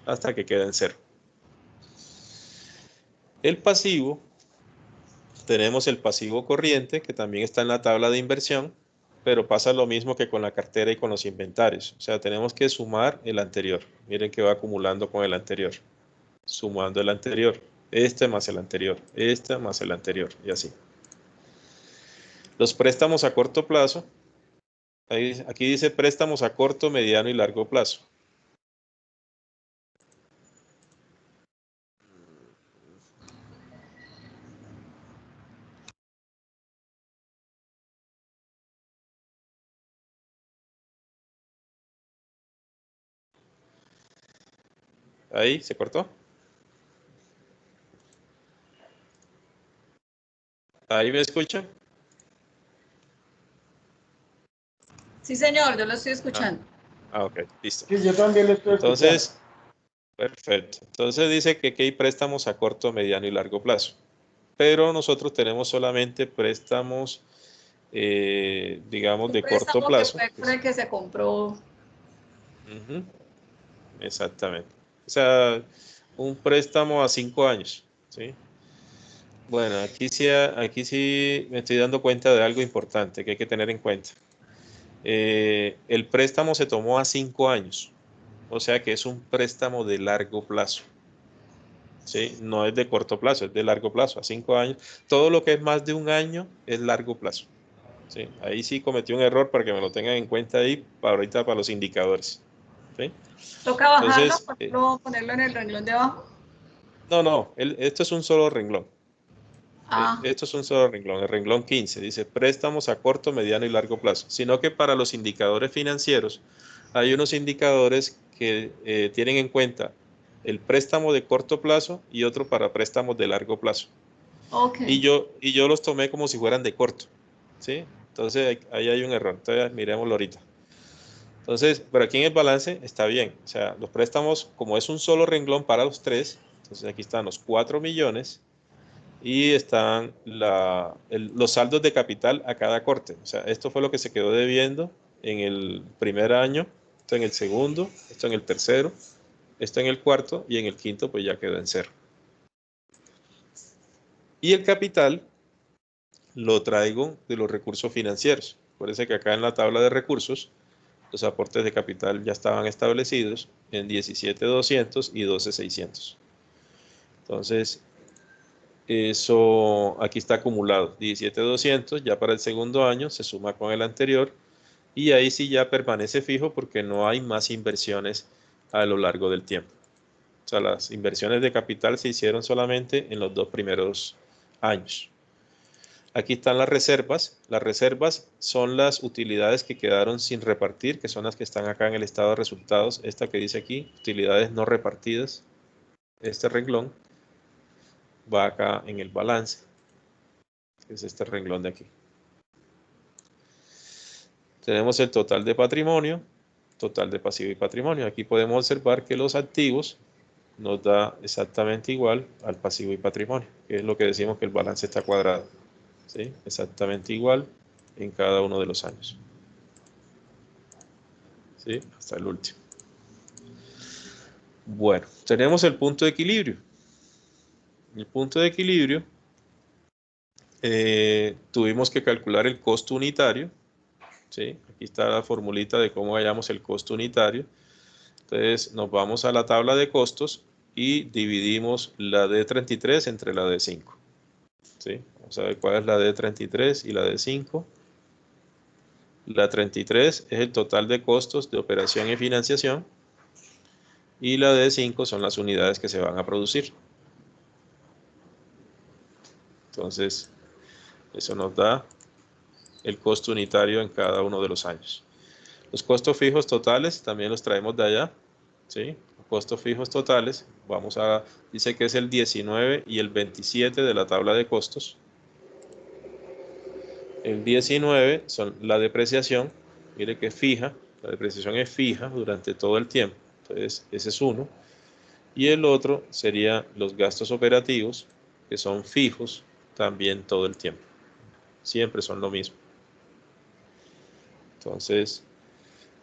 hasta que queda en cero. El pasivo, tenemos el pasivo corriente, que también está en la tabla de inversión, pero pasa lo mismo que con la cartera y con los inventarios. O sea, tenemos que sumar el anterior. Miren que va acumulando con el anterior, sumando el anterior, este más el anterior, este más el anterior, y así. Los préstamos a corto plazo, aquí dice préstamos a corto, mediano y largo plazo. Ahí, ¿se cortó? ¿Ahí me escuchan? Sí, señor, yo lo estoy escuchando. Ok, listo. Sí, yo también lo estoy Entonces, perfecto. Entonces dice que aquí hay préstamos a corto, mediano y largo plazo. Pero nosotros tenemos solamente préstamos, digamos, de corto plazo. Que fue el que se compró. Exactamente. O sea, un préstamo a 5 años, ¿sí? Bueno, aquí sí me estoy dando cuenta de algo importante que hay que tener en cuenta. El préstamo se tomó a 5 años, o sea que es un préstamo de largo plazo. ¿Sí? No es de corto plazo, es de largo plazo, a 5 años. Todo lo que es más de un año es largo plazo. ¿Sí? Ahí sí cometí un error para que me lo tengan en cuenta ahí para ahorita para los indicadores. ¿Sí? ¿Toca bajarlo, Entonces, ponerlo en el renglón de abajo? no, esto es un solo renglón. Ah, Esto es un solo renglón, el renglón 15, dice préstamos a corto, mediano y largo plazo. Sino que para los indicadores financieros hay unos indicadores que tienen en cuenta el préstamo de corto plazo y otro para préstamos de largo plazo. ok. Y yo los tomé como si fueran de corto, ¿sí? Entonces ahí hay un error, entonces miremoslo ahorita. Entonces, pero aquí en el balance está bien, o sea, los préstamos, como es un solo renglón para los tres, entonces aquí están los 4 millones y están los saldos de capital a cada corte. O sea, esto fue lo que se quedó debiendo en el primer año, esto en el segundo, esto en el tercero, esto en el cuarto y en el quinto pues ya quedó en cero. Y el capital lo traigo de los recursos financieros. Parece que acá en la tabla de recursos los aportes de capital ya estaban establecidos en 17.200 y 12.600. Entonces, eso aquí está acumulado, 17.200, ya para el segundo año se suma con el anterior y ahí sí ya permanece fijo porque no hay más inversiones a lo largo del tiempo. O sea, las inversiones de capital se hicieron solamente en los 2 primeros años. Aquí están las reservas. Las reservas son las utilidades que quedaron sin repartir, que son las que están acá en el estado de resultados. Esta que dice aquí, utilidades no repartidas. Este renglón va acá en el balance, que es este renglón de aquí. Tenemos el total de patrimonio, total de pasivo y patrimonio. Aquí podemos observar que los activos nos da exactamente igual al pasivo y patrimonio, que es lo que decimos que el balance está cuadrado. ¿Sí? Exactamente igual en cada uno de los años. ¿Sí? Hasta el último. Bueno, tenemos el punto de equilibrio. El punto de equilibrio, tuvimos que calcular el costo unitario. ¿Sí? Aquí está la formulita de cómo hallamos el costo unitario. Entonces nos vamos a la tabla de costos y dividimos la D33 entre la D5. ¿sí? Vamos a ver cuál es la D33 y la D5. La 33 es el total de costos de operación y financiación. Y la D5 son las unidades que se van a producir. Entonces, eso nos da el costo unitario en cada uno de los años. Los costos fijos totales también los traemos de allá, ¿sí? Los costos fijos totales, dice que es el 19 y el 27 de la tabla de costos. El 19 son la depreciación, mire que es fija, la depreciación es fija durante todo el tiempo, entonces ese es uno. Y el otro sería los gastos operativos, que son fijos también todo el tiempo. Siempre son lo mismo. Entonces,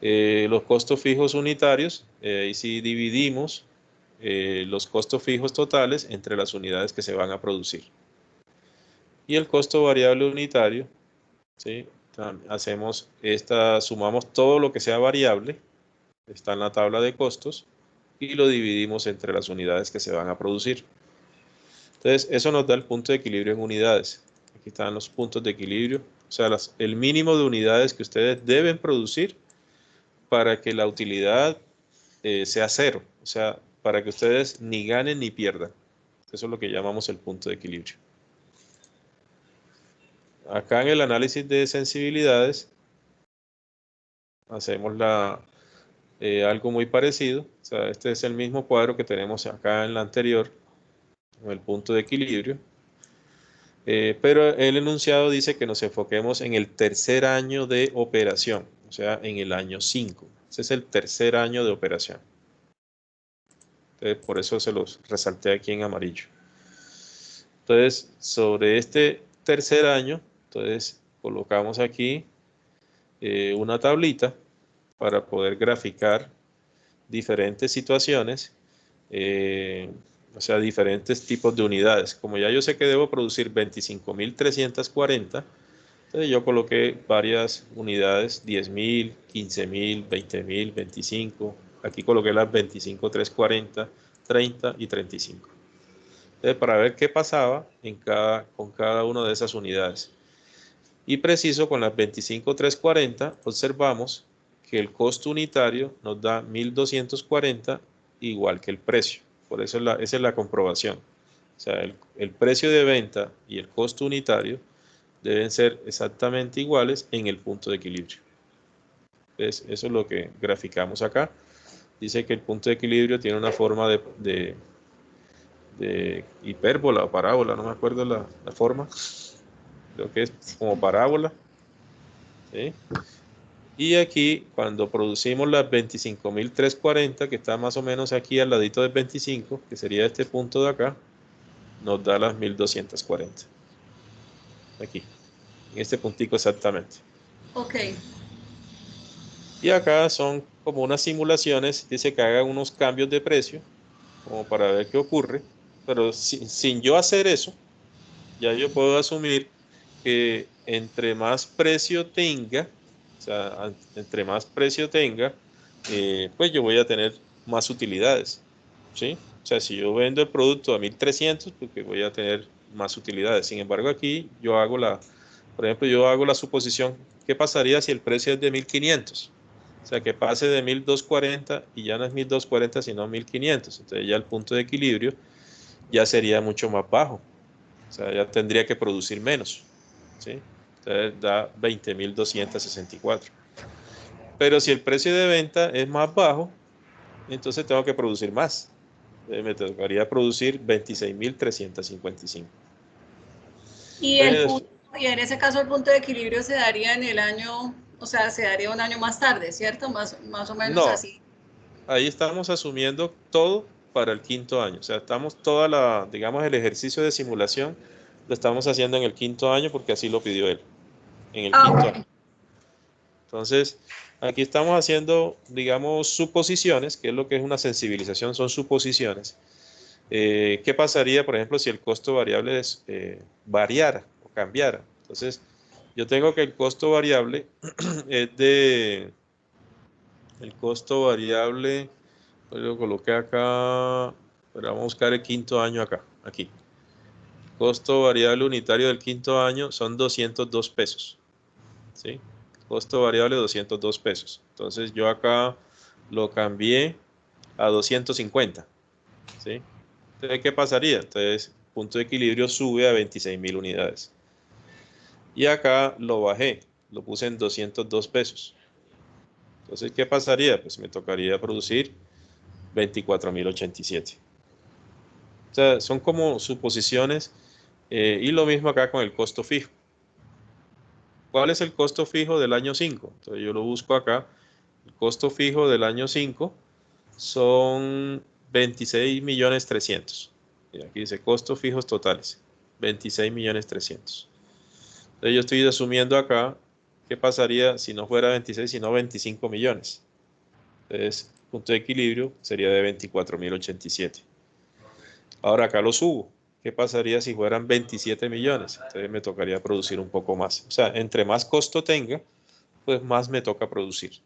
los costos fijos unitarios, ahí sí dividimos los costos fijos totales entre las unidades que se van a producir. Y el costo variable unitario, ¿sí? Sumamos todo lo que sea variable, está en la tabla de costos, y lo dividimos entre las unidades que se van a producir. Entonces, eso nos da el punto de equilibrio en unidades. Aquí están los puntos de equilibrio, o sea, el mínimo de unidades que ustedes deben producir para que la utilidad sea cero, o sea, para que ustedes ni ganen ni pierdan. Eso es lo que llamamos el punto de equilibrio. Acá en el análisis de sensibilidades hacemos algo muy parecido. O sea, este es el mismo cuadro que tenemos acá en la anterior, con el punto de equilibrio. Pero el enunciado dice que nos enfoquemos en el tercer año de operación, o sea, en el año 5. Ese es el tercer año de operación. Entonces, por eso se los resalté aquí en amarillo. Entonces, sobre este tercer año, entonces colocamos aquí una tablita para poder graficar diferentes situaciones, o sea, diferentes tipos de unidades. Como ya yo sé que debo producir 25.340, entonces yo coloqué varias unidades, 10.000, 15.000, 20.000, 25. Aquí coloqué las 25.340, 30 y 35. Entonces, para ver qué pasaba con cada una de esas unidades. Y preciso con las 25.340 observamos que el costo unitario nos da 1.240 igual que el precio. Por eso esa es la comprobación. O sea, el precio de venta y el costo unitario deben ser exactamente iguales en el punto de equilibrio. Entonces, eso es lo que graficamos acá. Dice que el punto de equilibrio tiene una forma de hipérbola o parábola, no me acuerdo la forma. Creo que es como parábola. ¿Sí? Y aquí, cuando producimos las 25.340, que está más o menos aquí al ladito del 25, que sería este punto de acá, nos da las 1.240. Aquí, en este puntico exactamente. Ok. Y acá son como unas simulaciones, dice que hagan unos cambios de precio, como para ver qué ocurre, pero sin yo hacer eso, ya yo puedo asumir que entre más precio tenga, o sea, entre más precio tenga, pues yo voy a tener más utilidades, ¿sí? O sea, si yo vendo el producto a 1.300, pues voy a tener más utilidades. Sin embargo, aquí por ejemplo, yo hago la suposición, ¿qué pasaría si el precio es de 1.500? O sea, que pase de 1.240 y ya no es 1.240, sino 1.500. Entonces ya el punto de equilibrio ya sería mucho más bajo. O sea, ya tendría que producir menos, ¿sí? Entonces da 20.264. Pero si el precio de venta es más bajo, entonces tengo que producir más. Me tocaría producir 26.355. Y Entonces, y en ese caso el punto de equilibrio se daría en el año, o sea, se daría un año más tarde, ¿cierto? Más o menos no, así. ahí estamos asumiendo todo para el quinto año. O sea, estamos digamos, el ejercicio de simulación lo estamos haciendo en el quinto año porque así lo pidió él, en el quinto Ok. año. Entonces, aquí estamos haciendo, digamos, suposiciones, que es lo que es una sensibilización, son suposiciones. ¿Qué pasaría, por ejemplo, si el costo variable variara o cambiara? Entonces, yo tengo que el costo variable es el costo variable, pues lo coloqué acá, pero vamos a buscar el quinto año acá, aquí. Costo variable unitario del quinto año son 202 pesos. ¿Sí? Costo variable 202 pesos. Entonces yo acá lo cambié a 250. ¿Sí? Entonces, ¿qué pasaría? Entonces, punto de equilibrio sube a 26.000 unidades. Y acá lo bajé, lo puse en 202 pesos. Entonces, ¿qué pasaría? Pues me tocaría producir 24.087. O sea, son como suposiciones y lo mismo acá con el costo fijo. ¿Cuál es el costo fijo del año 5? Entonces yo lo busco acá. El costo fijo del año 5 son 26.300.000. Y aquí dice costos fijos totales, 26.300.000. Entonces yo estoy asumiendo acá qué pasaría si no fuera 26, sino 25 millones. Entonces, punto de equilibrio sería de 24.087. Ahora acá lo subo. ¿Qué pasaría si fueran 27 millones? Entonces me tocaría producir un poco más. O sea, entre más costo tenga, pues más me toca producir.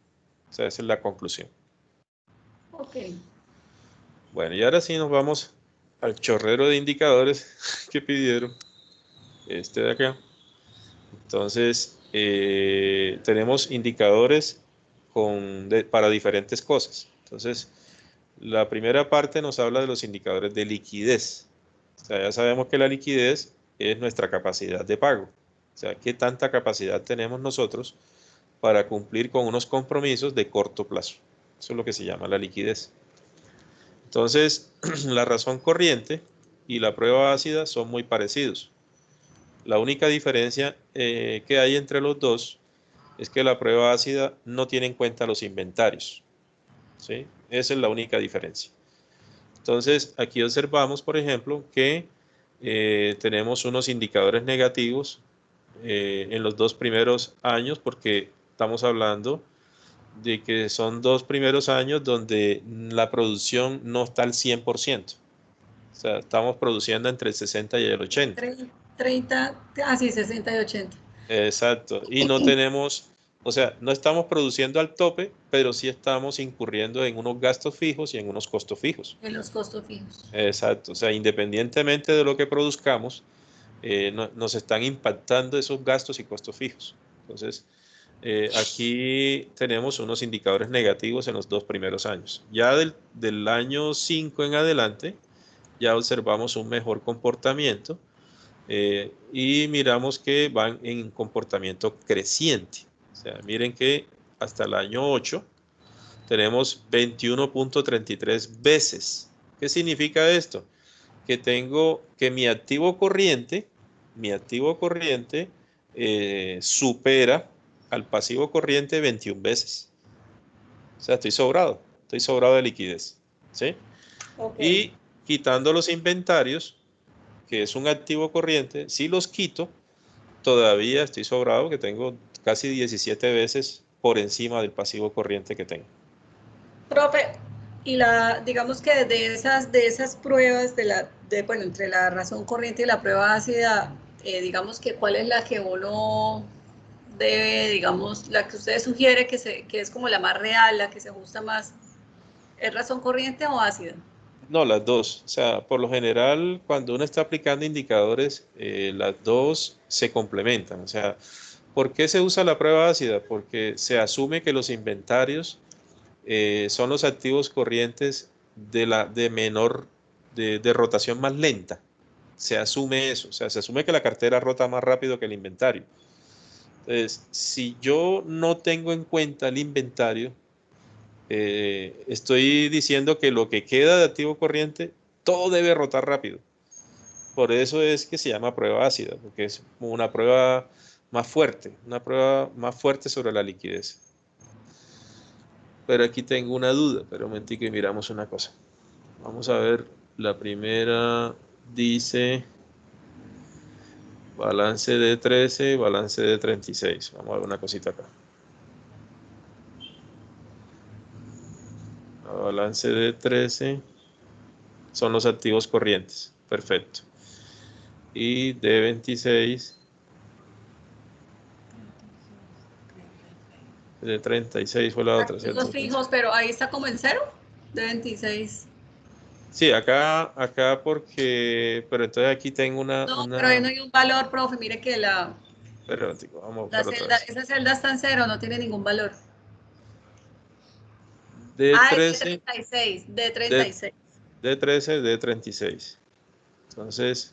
O sea, esa es la conclusión. Ok. Bueno, y ahora sí nos vamos al chorrero de indicadores que pidieron. Este de acá. Entonces, tenemos indicadores para diferentes cosas. Entonces, la primera parte nos habla de los indicadores de liquidez. O sea, ya sabemos que la liquidez es nuestra capacidad de pago. O sea, qué tanta capacidad tenemos nosotros para cumplir con unos compromisos de corto plazo. Eso es lo que se llama la liquidez. Entonces, la razón corriente y la prueba ácida son muy parecidos. La única diferencia que hay entre los dos es que la prueba ácida no tiene en cuenta los inventarios. ¿Sí? Esa es la única diferencia. Entonces, aquí observamos, por ejemplo, que tenemos unos indicadores negativos en los 2 primeros años, porque estamos hablando de que son 2 primeros años donde la producción no está al 100%. O sea, estamos produciendo entre el 60 y el 80. 30, sí, 60 y 80. Exacto. Y no tenemos, o sea, no estamos produciendo al tope, pero sí estamos incurriendo en unos gastos fijos y en unos costos fijos. En los costos fijos. Exacto. O sea, independientemente de lo que produzcamos, nos están impactando esos gastos y costos fijos. Entonces, aquí tenemos unos indicadores negativos en los 2 primeros años. Ya del año 5 en adelante, ya observamos un mejor comportamiento y miramos que van en comportamiento creciente. O sea, miren que hasta el año 8 tenemos 21.33 veces. ¿Qué significa esto? Que tengo que mi activo corriente supera al pasivo corriente 21 veces. O sea, estoy sobrado de liquidez. ¿Sí? Okay. Y quitando los inventarios, que es un activo corriente, si los quito, todavía estoy sobrado, que tengo casi 17 veces por encima del pasivo corriente que tengo. Profe, y digamos que de esas pruebas bueno, entre la razón corriente y la prueba ácida, digamos que cuál es la que uno debe, digamos, la que usted sugiere que es como la más real, la que se ajusta más, ¿es razón corriente o ácida? No, las dos. O sea, por lo general, cuando uno está aplicando indicadores, las dos se complementan. O sea, ¿por qué se usa la prueba ácida? Porque se asume que los inventarios son los activos corrientes de rotación más lenta. Se asume eso. O sea, se asume que la cartera rota más rápido que el inventario. Entonces, si yo no tengo en cuenta el inventario, estoy diciendo que lo que queda de activo corriente, todo debe rotar rápido. Por eso es que se llama prueba ácida, porque es una prueba más fuerte sobre la liquidez. Pero aquí tengo una duda, pero un momentico y miramos una cosa. Vamos a ver, la primera dice balance de 13, balance de 36. Vamos a ver una cosita acá. La balance de 13 son los activos corrientes. Perfecto. Y de 26, de 36 fue la otra, Activos ¿cierto? fijos, pero ahí está como en cero, de 26. Sí, acá porque, pero entonces aquí tengo No, pero ahí no hay un valor, profe. Mire que pero vamos a buscar otra vez. esa celda está en cero, no tiene ningún valor. Ah, es D13, de 36, de D, 36. D13, D36. Entonces,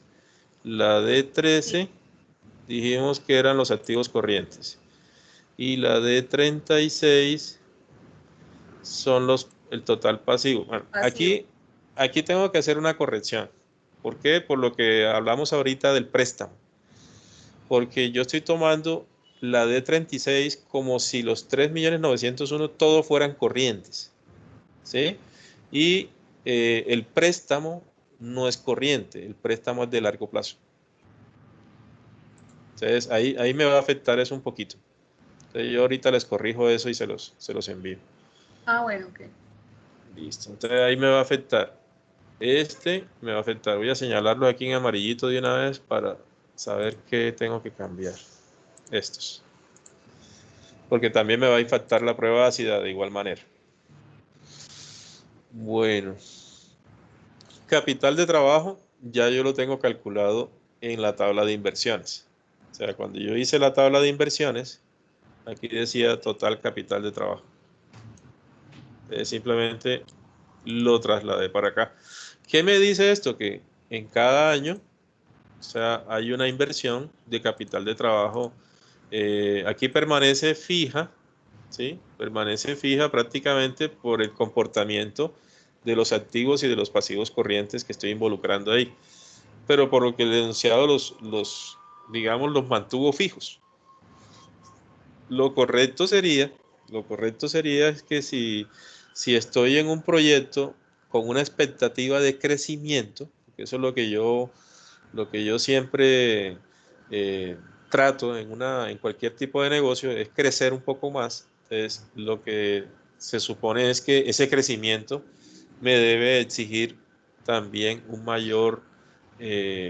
la D13 dijimos que eran los activos corrientes. Y la D36 son el total pasivo. Bueno, Pasivo. aquí tengo que hacer una corrección. ¿Por qué? Por lo que hablamos ahorita del préstamo. Porque yo estoy tomando la D36 como si los 3.901.000 todos fueran corrientes. ¿Sí? Y el préstamo no es corriente, el préstamo es de largo plazo. Entonces ahí me va a afectar eso un poquito. Entonces yo ahorita les corrijo eso y se los envío. Ah, bueno, ok. Listo. Entonces ahí me va a afectar. Este me va a afectar. Voy a señalarlo aquí en amarillito de una vez para saber qué tengo que cambiar. Estos. Porque también me va a impactar la prueba ácida de igual manera. Bueno. Capital de trabajo ya yo lo tengo calculado en la tabla de inversiones. O sea, cuando yo hice la tabla de inversiones, aquí decía total capital de trabajo. Simplemente lo trasladé para acá. ¿Qué me dice esto? Que en cada año, o sea, hay una inversión de capital de trabajo. Aquí permanece fija, ¿sí? Permanece fija prácticamente por el comportamiento de los activos y de los pasivos corrientes que estoy involucrando ahí. Pero por lo que el enunciado digamos, los mantuvo fijos. Lo correcto sería es que si estoy en un proyecto con una expectativa de crecimiento, que eso es lo que yo siempre trato en cualquier tipo de negocio, es crecer un poco más. Entonces, lo que se supone es que ese crecimiento me debe exigir también un mayor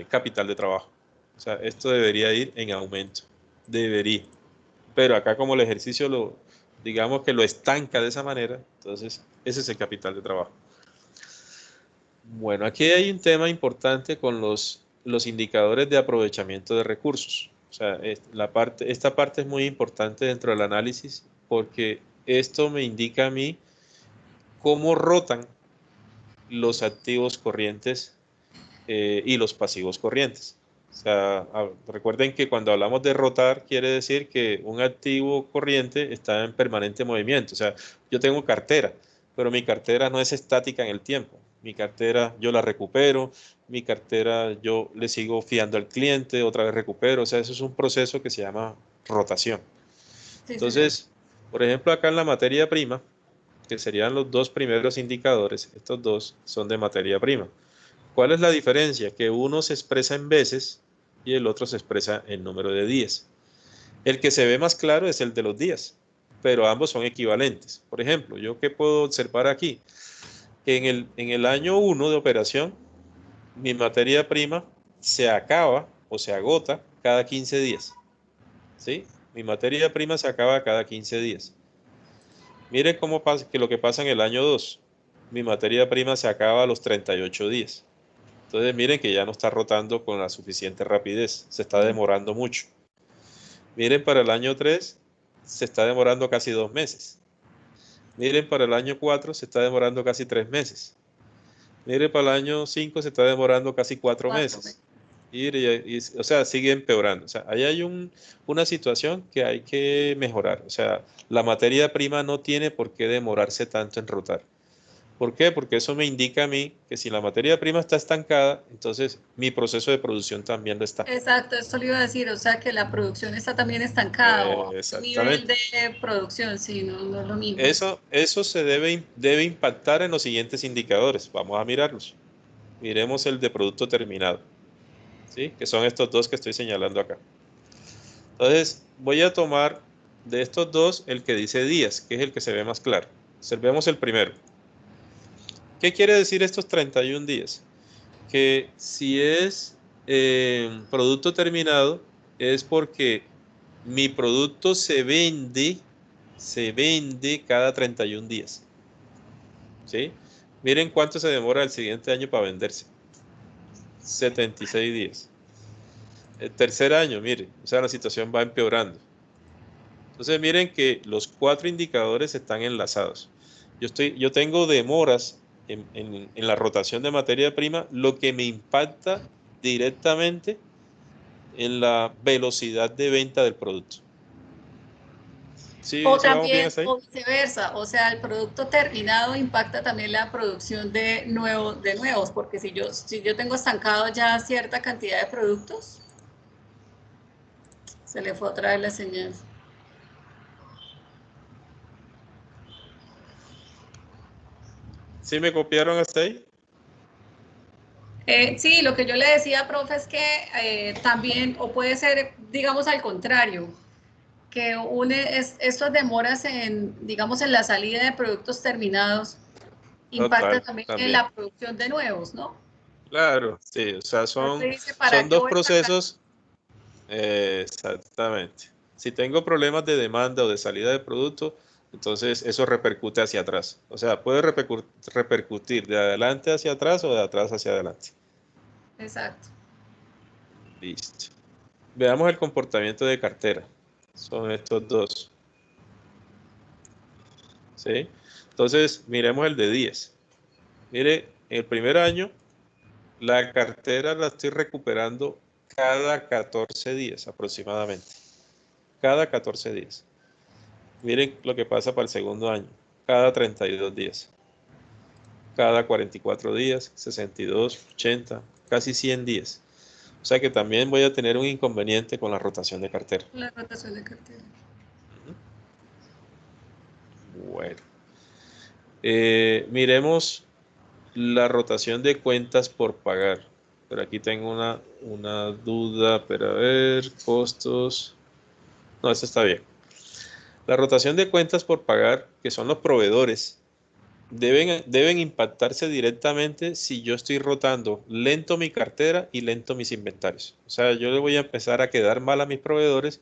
capital de trabajo. O sea, esto debería ir en aumento. Debería. Pero acá como el ejercicio digamos que lo estanca de esa manera, entonces ese es el capital de trabajo. Bueno, aquí hay un tema importante con los indicadores de aprovechamiento de recursos. O sea, esta parte es muy importante dentro del análisis porque esto me indica a mí cómo rotan los activos corrientes y los pasivos corrientes. O sea, recuerden que cuando hablamos de rotar, quiere decir que un activo corriente está en permanente movimiento. O sea, yo tengo cartera, pero mi cartera no es estática en el tiempo. Mi cartera yo la recupero, mi cartera yo le sigo fiando al cliente, otra vez recupero. O sea, eso es un proceso que se llama rotación. Sí, señor. Entonces, por ejemplo, acá en la materia prima, que serían los dos primeros indicadores, estos dos son de materia prima. ¿Cuál es la diferencia? Que uno se expresa en veces y el otro se expresa en número de días. El que se ve más claro es el de los días, pero ambos son equivalentes. Por ejemplo, ¿yo qué puedo observar aquí? Que en el año 1 de operación, mi materia prima se acaba o se agota cada 15 días. ¿Sí? Mi materia prima se acaba cada 15 días. Miren cómo pasa, que lo que pasa en el año 2. Mi materia prima se acaba a los 38 días. Entonces miren que ya no está rotando con la suficiente rapidez, se está demorando mucho. Miren para el año 3, se está demorando casi 2 meses. Miren para el año 4, se está demorando casi 3 meses. Miren para el año 5, se está demorando casi 4 meses. O sea, sigue empeorando. O sea, ahí hay una situación que hay que mejorar. O sea, la materia prima no tiene por qué demorarse tanto en rotar. ¿Por qué? Porque eso me indica a mí que si la materia prima está estancada, entonces mi proceso de producción también lo está. Exacto, esto le iba a decir, o sea que la producción está también estancada o a nivel Exactamente. de producción, sí, no, no es lo mismo. Eso se debe impactar en los siguientes indicadores. Vamos a mirarlos. Miremos el de producto terminado, ¿sí? Que son estos dos que estoy señalando acá. Entonces, voy a tomar de estos dos el que dice días, que es el que se ve más claro. Observemos el primero. ¿Qué quiere decir estos 31 días? Que si es producto terminado, es porque mi producto se vende cada 31 días. ¿Sí? Miren cuánto se demora el siguiente año para venderse. 76 días. El tercer año, miren, o sea, la situación va empeorando. Entonces, miren que los 4 indicadores están enlazados. Yo tengo demoras en la rotación de materia prima, lo que me impacta directamente en la velocidad de venta del producto. ¿Sí, O sí vamos bien también, hasta ahí? o viceversa, o sea, el producto terminado impacta también la producción de nuevos, porque si yo tengo estancado ya cierta cantidad de productos, se le fue otra vez la señal. ¿Sí me copiaron hasta ahí? Sí, lo que yo le decía, profe, es que también, o puede ser, digamos, al contrario, que estas demoras en, digamos, en la salida de productos terminados impacta Total, también en también. la producción de nuevos, ¿no? Claro, sí, o sea, Entonces dice, ¿para son qué dos voy a sacar? procesos. Exactamente. Si tengo problemas de demanda o de salida de producto, entonces eso repercute hacia atrás. O sea, puede repercutir de adelante hacia atrás o de atrás hacia adelante. Exacto. Listo. Veamos el comportamiento de cartera. Son estos dos. ¿Sí? Entonces, miremos el de 10. Mire, el primer año, la cartera la estoy recuperando cada 14 días aproximadamente. Cada 14 días. Miren lo que pasa para el segundo año. Cada 32 días. Cada 44 días, 62, 80, casi 100 días. O sea que también voy a tener un inconveniente con la rotación de cartera. La rotación de cartera. Bueno. Miremos la rotación de cuentas por pagar. Pero aquí tengo una duda, pero a ver, costos. No, eso está bien. La rotación de cuentas por pagar, que son los proveedores, deben impactarse directamente si yo estoy rotando lento mi cartera y lento mis inventarios. O sea, yo le voy a empezar a quedar mal a mis proveedores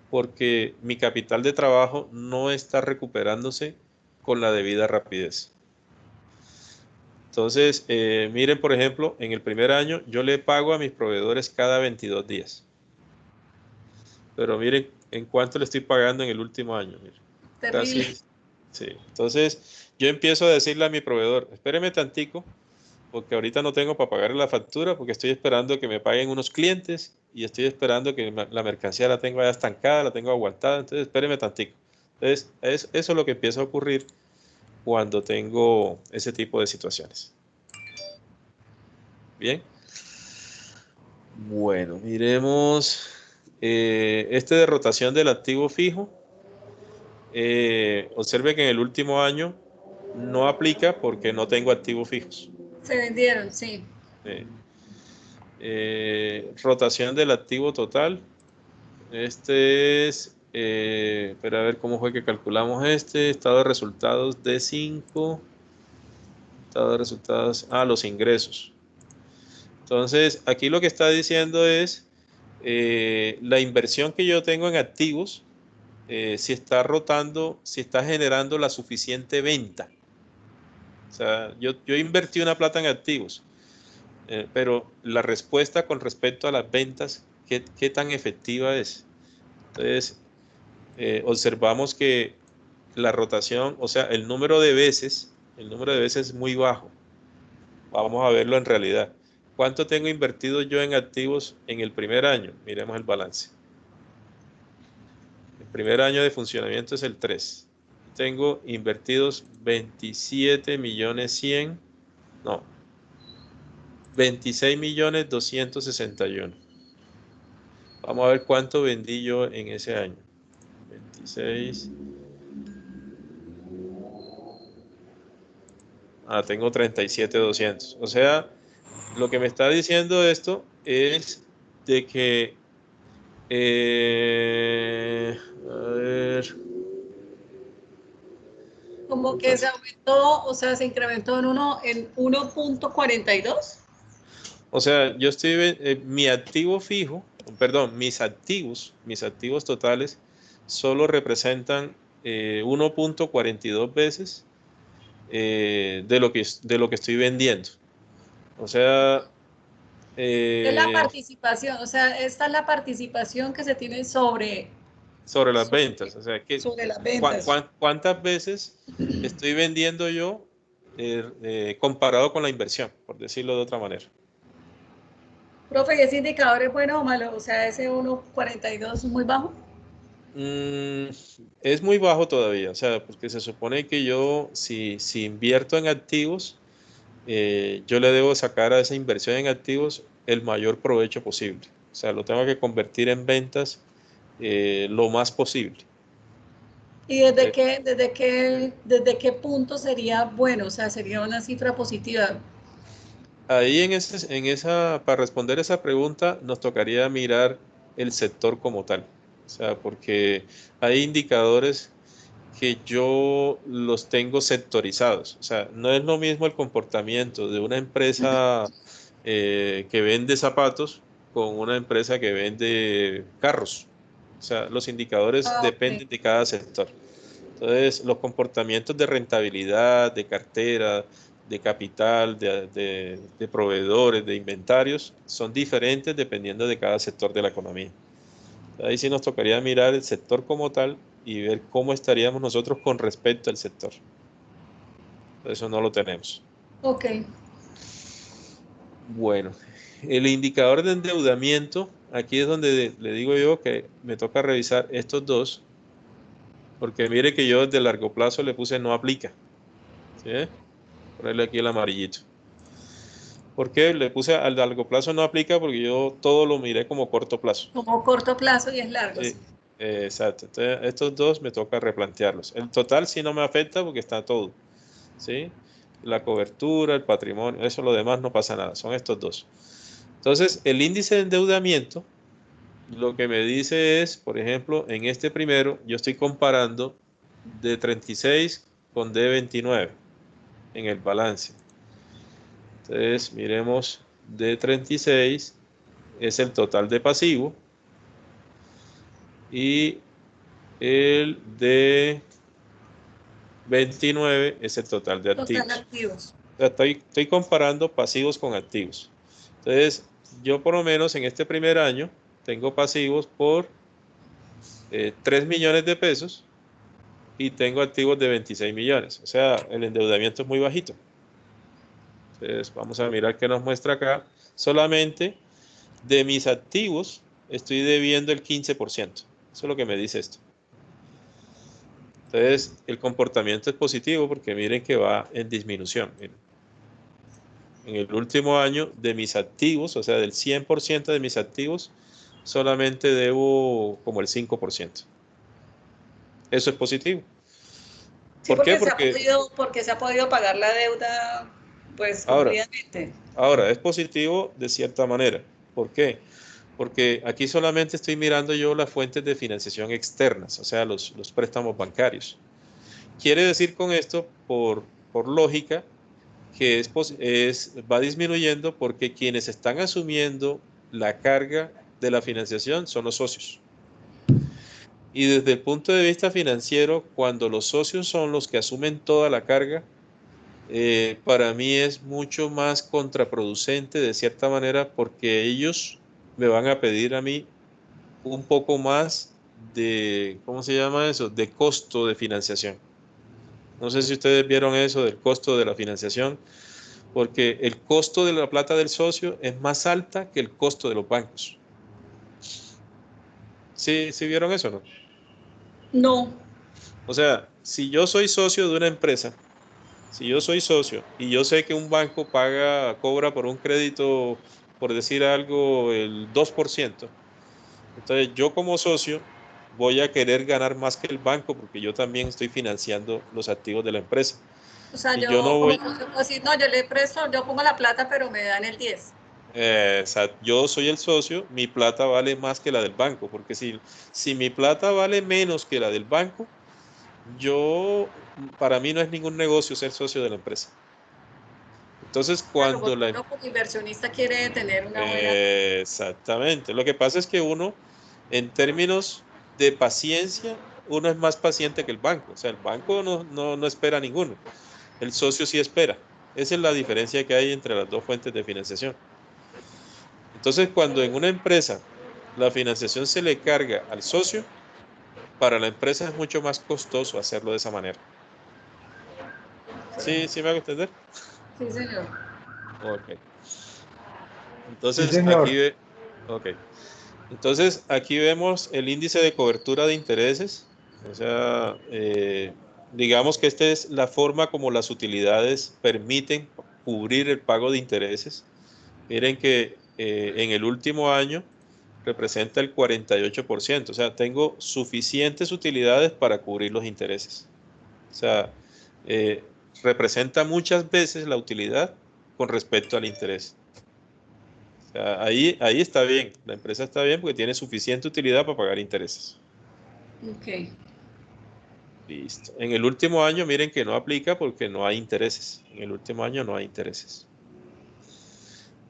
porque mi capital de trabajo no está recuperándose con la debida rapidez. Entonces, miren, por ejemplo, en el primer año yo le pago a mis proveedores cada 22 días. Pero miren en cuánto le estoy pagando en el último año. Miren, Terrible. casi, sí. Entonces, yo empiezo a decirle a mi proveedor, espéreme tantico, porque ahorita no tengo para pagarle la factura, porque estoy esperando que me paguen unos clientes y estoy esperando que la mercancía la tengo ya estancada, la tengo aguantada, entonces espéreme tantico. Entonces, eso es lo que empieza a ocurrir cuando tengo ese tipo de situaciones. Bien. Bueno, miremos este de rotación del activo fijo. Observe que en el último año no aplica porque no tengo activos fijos. Se vendieron, sí. Rotación del activo total. Este es, espera a ver cómo fue que calculamos este. Estado de resultados de 5. Estado de resultados, los ingresos. Entonces, aquí lo que está diciendo es la inversión que yo tengo en activos, si está rotando, si está generando la suficiente venta. O sea, yo invertí una plata en activos, pero la respuesta con respecto a las ventas, ¿qué tan efectiva es? Entonces, observamos que la rotación, o sea, el número de veces es muy bajo. Vamos a verlo en realidad. ¿Cuánto tengo invertido yo en activos en el primer año? Miremos el balance. El primer año de funcionamiento es el 3. Tengo invertidos 27 millones 100, no, 26 millones 261. Vamos a ver cuánto vendí yo en ese año. 26. Tengo 37 200. O sea, lo que me está diciendo esto es de que, a ver, Como que se aumentó, o sea, se incrementó en 1.42. o sea, yo estoy, mi activo fijo, perdón, mis activos totales solo representan 1.42 veces de lo que estoy vendiendo. O sea, Es la participación, o sea, esta es la participación que se tiene sobre las ventas. O sea, sobre las ventas. ¿cuántas veces estoy vendiendo yo comparado con la inversión, por decirlo de otra manera? Profe, ¿y ese indicador es bueno o malo? O sea, ese 1.42 es muy bajo. Es muy bajo todavía, o sea, porque se supone que yo, si invierto en activos, yo le debo sacar a esa inversión en activos el mayor provecho posible. O sea, lo tengo que convertir en ventas lo más posible. ¿Y desde qué punto sería bueno? O sea, sería una cifra positiva. Ahí para responder esa pregunta, nos tocaría mirar el sector como tal. O sea, porque hay indicadores que yo los tengo sectorizados. O sea, no es lo mismo el comportamiento de una empresa que vende zapatos con una empresa que vende carros. O sea, los indicadores Okay. dependen de cada sector. Entonces, los comportamientos de rentabilidad, de cartera, de capital, de proveedores, de inventarios, son diferentes dependiendo de cada sector de la economía. Ahí sí nos tocaría mirar el sector como tal y ver cómo estaríamos nosotros con respecto al sector. Eso no lo tenemos. Ok. Bueno, el indicador de endeudamiento, aquí es donde le digo yo que me toca revisar estos dos, porque mire que yo desde largo plazo le puse no aplica. ¿Sí? Ponerle aquí el amarillito. ¿Por qué? Le puse al largo plazo no aplica porque yo todo lo miré como corto plazo. Como corto plazo y es largo, sí. Sí, exacto. Entonces, estos dos me toca replantearlos. El total sí no me afecta porque está todo. ¿Sí? La cobertura, el patrimonio, eso lo demás no pasa nada. Son estos dos. Entonces, el índice de endeudamiento, lo que me dice es, por ejemplo, en este primero, yo estoy comparando D36 con D29 en el balance. Entonces, miremos, D36 es el total de pasivo y el D29 es el total de Total activos. activos. O sea, estoy comparando pasivos con activos. Entonces, yo por lo menos en este primer año tengo pasivos por 3 millones de pesos y tengo activos de 26 millones. O sea, el endeudamiento es muy bajito. Entonces, vamos a mirar qué nos muestra acá. Solamente de mis activos estoy debiendo el 15%. Eso es lo que me dice esto. Entonces, el comportamiento es positivo porque miren que va en disminución. Miren. En el último año de mis activos, o sea, del 100% de mis activos, solamente debo como el 5%. Eso es positivo. Sí, ¿Por qué? porque se ha podido pagar la deuda, pues, Ahora, cumplidamente. ahora es positivo de cierta manera. ¿Por qué? Porque aquí solamente estoy mirando yo las fuentes de financiación externas, o sea, los préstamos bancarios. Quiere decir con esto, por lógica, que va disminuyendo porque quienes están asumiendo la carga de la financiación son los socios. Y desde el punto de vista financiero, cuando los socios son los que asumen toda la carga, para mí es mucho más contraproducente de cierta manera porque ellos me van a pedir a mí un poco más de, ¿cómo se llama eso? De costo de financiación. No sé si ustedes vieron eso del costo de la financiación, porque el costo de la plata del socio es más alta que el costo de los bancos. ¿Sí, sí vieron eso, no? No. O sea, si yo soy socio de una empresa, si yo soy socio y yo sé que un banco cobra por un crédito, por decir algo, el 2%, entonces yo como socio voy a querer ganar más que el banco porque yo también estoy financiando los activos de la empresa. O sea, Y yo yo no como voy, socio puedo decir, no, yo le presto, yo pongo la plata, pero me dan el 10. o sea, yo soy el socio, mi plata vale más que la del banco, porque si mi plata vale menos que la del banco, para mí no es ningún negocio ser socio de la empresa. Entonces, Claro, cuando porque la... uno como inversionista quiere tener una buena... Exactamente. Lo que pasa es que uno, en términos de paciencia, uno es más paciente que el banco. O sea, el banco no espera a ninguno. El socio sí espera. Esa es la diferencia que hay entre las dos fuentes de financiación. Entonces, cuando en una empresa la financiación se le carga al socio, para la empresa es mucho más costoso hacerlo de esa manera. ¿Sí, sí me hago entender? Sí, señor. Ok. Sí, Entonces, señor. ok. Entonces, aquí vemos el índice de cobertura de intereses. O sea, digamos que esta es la forma como las utilidades permiten cubrir el pago de intereses. Miren que en el último año representa el 48%. O sea, tengo suficientes utilidades para cubrir los intereses. O sea, eh, representa muchas veces la utilidad con respecto al interés. O sea, ahí está bien, la empresa está bien porque tiene suficiente utilidad para pagar intereses. Ok. Listo. En el último año, miren que no aplica porque no hay intereses. En el último año no hay intereses.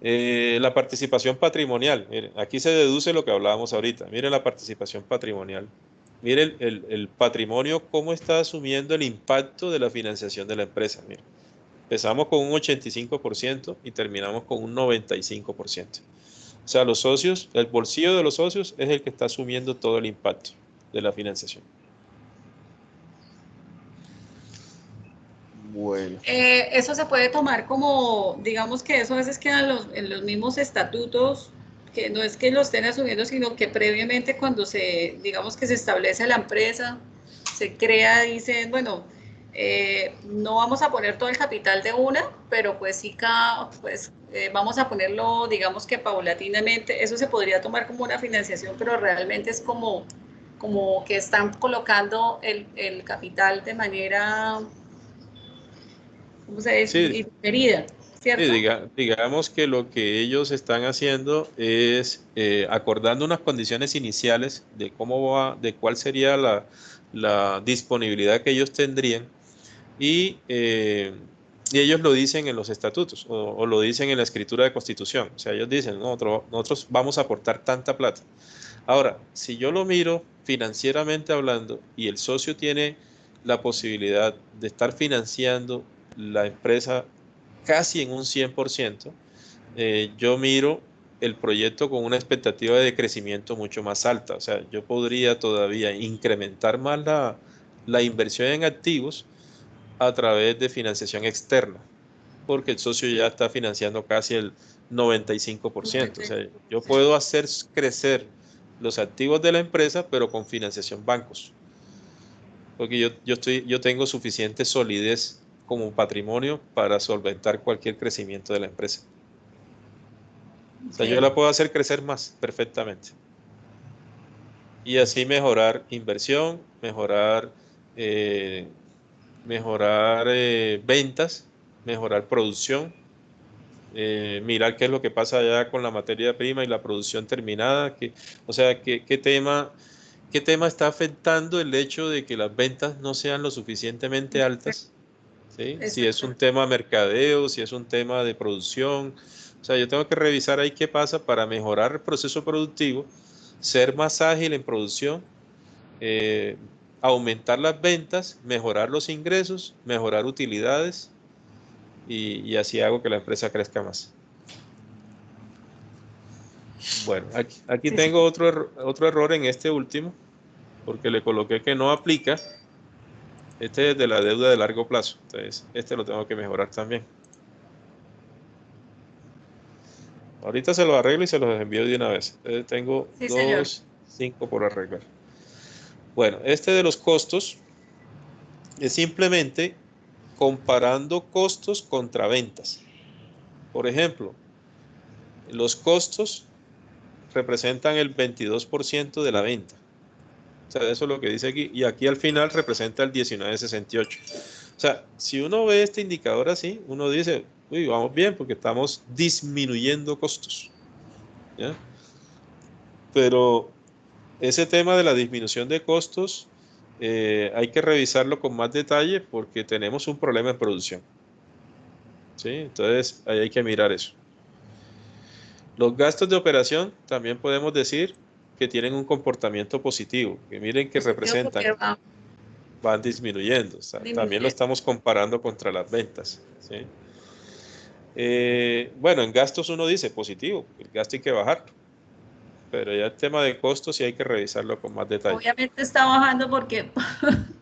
La participación patrimonial. Miren, aquí se deduce lo que hablábamos ahorita. Miren la participación patrimonial. Miren el patrimonio, cómo está asumiendo el impacto de la financiación de la empresa. Miren, empezamos con un 85% y terminamos con un 95%. O sea, los socios, el bolsillo de los socios es el que está asumiendo todo el impacto de la financiación. Bueno. Eso se puede tomar como, digamos que eso a veces queda en los mismos estatutos, que no es que lo estén asumiendo, sino que previamente cuando digamos que se establece la empresa, se crea, dicen, bueno, no vamos a poner todo el capital de una, pero pues sí, vamos a ponerlo, digamos que paulatinamente. Eso se podría tomar como una financiación, pero realmente es como que están colocando el capital de manera, ¿cómo se dice? Sí, Diferida, sí, ¿cierto? digamos que lo que ellos están haciendo es acordando unas condiciones iniciales de cómo va, de cuál sería la disponibilidad que ellos tendrían y ellos lo dicen en los estatutos o lo dicen en la escritura de constitución. O sea, ellos dicen, nosotros vamos a aportar tanta plata. Ahora, si yo lo miro financieramente hablando y el socio tiene la posibilidad de estar financiando la empresa casi en un 100%, yo miro el proyecto con una expectativa de crecimiento mucho más alta. O sea, yo podría todavía incrementar más la inversión en activos a través de financiación externa, porque el socio ya está financiando casi el 95%. O sea, yo puedo hacer crecer los activos de la empresa, pero con financiación bancos, porque yo tengo suficiente solidez como patrimonio para solventar cualquier crecimiento de la empresa. O sea, yo Ok. la puedo hacer crecer más perfectamente. Y así mejorar inversión, eh, mejorar ventas, mejorar producción, mirar qué es lo que pasa allá con la materia prima y la producción terminada, o sea, qué tema está afectando el hecho de que las ventas no sean lo suficientemente altas, ¿sí? Si es un Exacto. tema mercadeo, si es un tema de producción, o sea, yo tengo que revisar ahí qué pasa para mejorar el proceso productivo, ser más ágil en producción, eh, aumentar las ventas, mejorar los ingresos, mejorar utilidades y así hago que la empresa crezca más. Bueno, aquí Sí, sí. tengo otro error en este último, porque le coloqué que no aplica. Este es de la deuda de largo plazo. Entonces, este lo tengo que mejorar también. Ahorita se los arreglo y se los envío de una vez. Entonces, tengo Sí, señor. 5 por arreglar. Bueno, este de los costos es simplemente comparando costos contra ventas. Por ejemplo, los costos representan el 22% de la venta. O sea, eso es lo que dice aquí. Y aquí al final representa el 19,68. O sea, si uno ve este indicador así, uno dice, uy, vamos bien porque estamos disminuyendo costos. ¿Ya? Pero ese tema de la disminución de costos hay que revisarlo con más detalle porque tenemos un problema en producción. ¿Sí? Entonces, ahí hay que mirar eso. Los gastos de operación también podemos decir que tienen un comportamiento positivo, que miren que Positivo representan porque va. van disminuyendo. O sea, también lo estamos comparando contra las ventas, ¿sí? Bueno, en gastos uno dice positivo, el gasto hay que bajarlo, pero ya el tema de costos sí hay que revisarlo con más detalle. Obviamente está bajando porque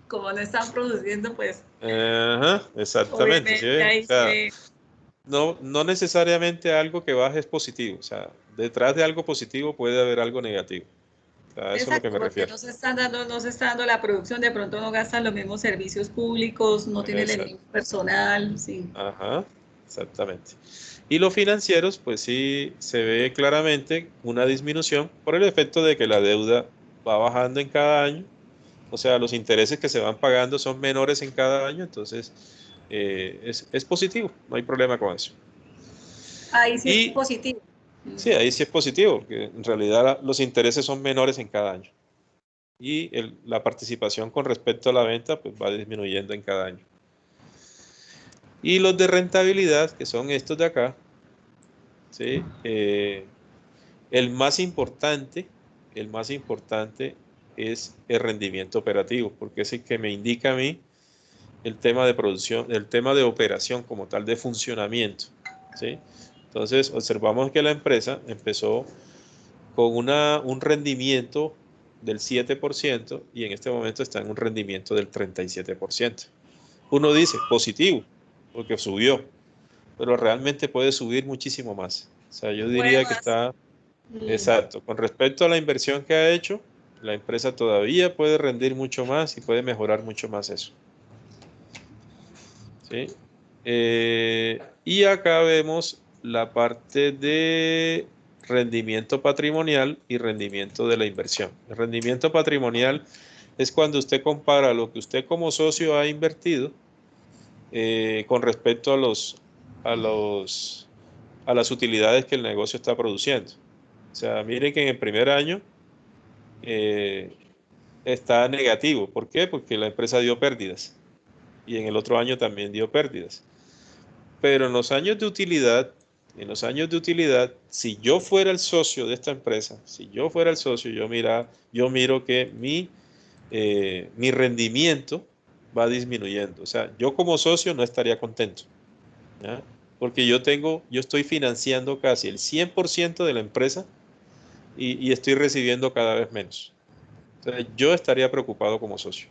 como no están produciendo, pues... Ajá, exactamente, ¿sí? Obviamente ahí O sea, se... no necesariamente algo que baje es positivo, o sea, detrás de algo positivo puede haber algo negativo. O sea, eso es lo que Exacto, me porque refiero. no se está dando la producción, de pronto no gastan los mismos servicios públicos, no tienen el mismo personal, sí. Ajá, exactamente. Y los financieros, pues sí se ve claramente una disminución por el efecto de que la deuda va bajando en cada año, o sea, los intereses que se van pagando son menores en cada año, entonces es positivo, no hay problema con eso. Ahí sí es Y positivo. sí, ahí sí es positivo, porque en realidad los intereses son menores en cada año. Y la participación con respecto a la venta pues va disminuyendo en cada año. Y los de rentabilidad, que son estos de acá, ¿sí? El más importante es el rendimiento operativo, porque es el que me indica a mí el tema de producción, el tema de operación como tal, de funcionamiento, ¿sí? Entonces, observamos que la empresa empezó con un rendimiento del 7% y en este momento está en un rendimiento del 37%. Uno dice positivo, porque subió, pero realmente puede subir muchísimo más. O sea, yo Puede diría que más. está exacto. Con respecto a la inversión que ha hecho, la empresa todavía puede rendir mucho más y puede mejorar mucho más eso. ¿Sí? Y acá vemos la parte de rendimiento patrimonial y rendimiento de la inversión. El rendimiento patrimonial es cuando usted compara lo que usted como socio ha invertido con respecto a las utilidades que el negocio está produciendo. O sea, miren que en el primer año está negativo. ¿Por qué? Porque la empresa dio pérdidas y en el otro año también dio pérdidas. Pero en los años de utilidad, si yo fuera el socio de esta empresa, si yo fuera el socio, yo miro que mi rendimiento va disminuyendo. O sea, yo como socio no estaría contento, ¿ya? Porque yo estoy financiando casi el 100% de la empresa y estoy recibiendo cada vez menos. Entonces, yo estaría preocupado como socio.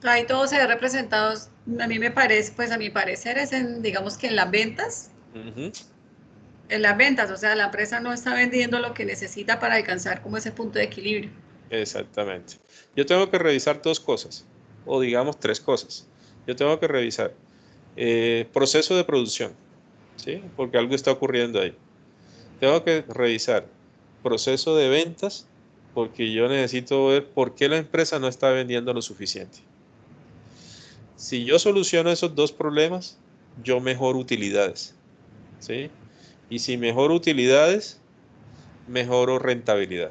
Ahí todo se ve representado, a mí me parece, pues a mi parecer es en, digamos que Ujú. en las ventas, o sea, la empresa no está vendiendo lo que necesita para alcanzar como ese punto de equilibrio. Exactamente. Yo tengo que revisar dos cosas, o digamos tres cosas. Yo tengo que revisar proceso de producción, ¿sí? Porque algo está ocurriendo ahí. Tengo que revisar proceso de ventas, porque yo necesito ver por qué la empresa no está vendiendo lo suficiente. Si yo soluciono esos dos problemas, yo mejoro utilidades, ¿sí? Y si mejoro utilidades, mejoro rentabilidad,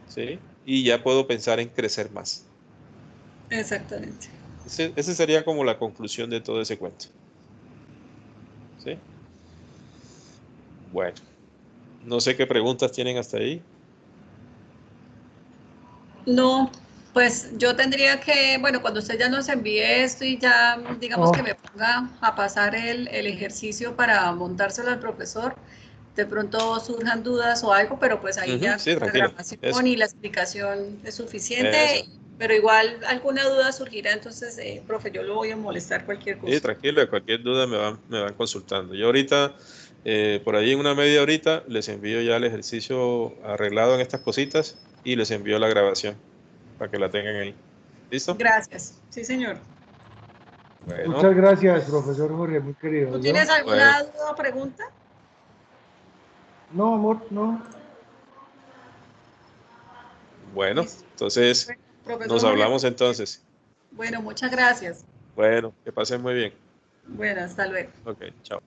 ¿sí? Y ya puedo pensar en crecer más. Exactamente. Ese sería como la conclusión de todo ese cuento, ¿sí? Bueno, no sé qué preguntas tienen hasta ahí. No, pues yo tendría que, bueno, cuando usted ya nos envíe esto y ya, digamos que Oh, me ponga a pasar el ejercicio para montárselo al profesor, de pronto surjan dudas o algo, pero pues ahí Ujú, ya sí, con la tranquila. Eso, grabación y la explicación es suficiente, eso. pero igual alguna duda surgirá, entonces, profe, yo lo voy a molestar cualquier Sí, cosa. tranquilo, cualquier duda me van consultando. Yo ahorita, por ahí en una media horita, les envío ya el ejercicio arreglado en estas cositas y les envío la grabación para que la tengan ahí. ¿Listo? Gracias. Sí, señor. Bueno, muchas gracias, profesor Jorge, muy querido. ¿Tú ¿Yo? tienes bueno, alguna duda o pregunta? No, amor, no. bueno. Listo. Entonces, Bueno, profesor nos Jorge, hablamos entonces. bueno, muchas gracias. Bueno, que pasen muy bien. Bueno, hasta luego. Ok, chao.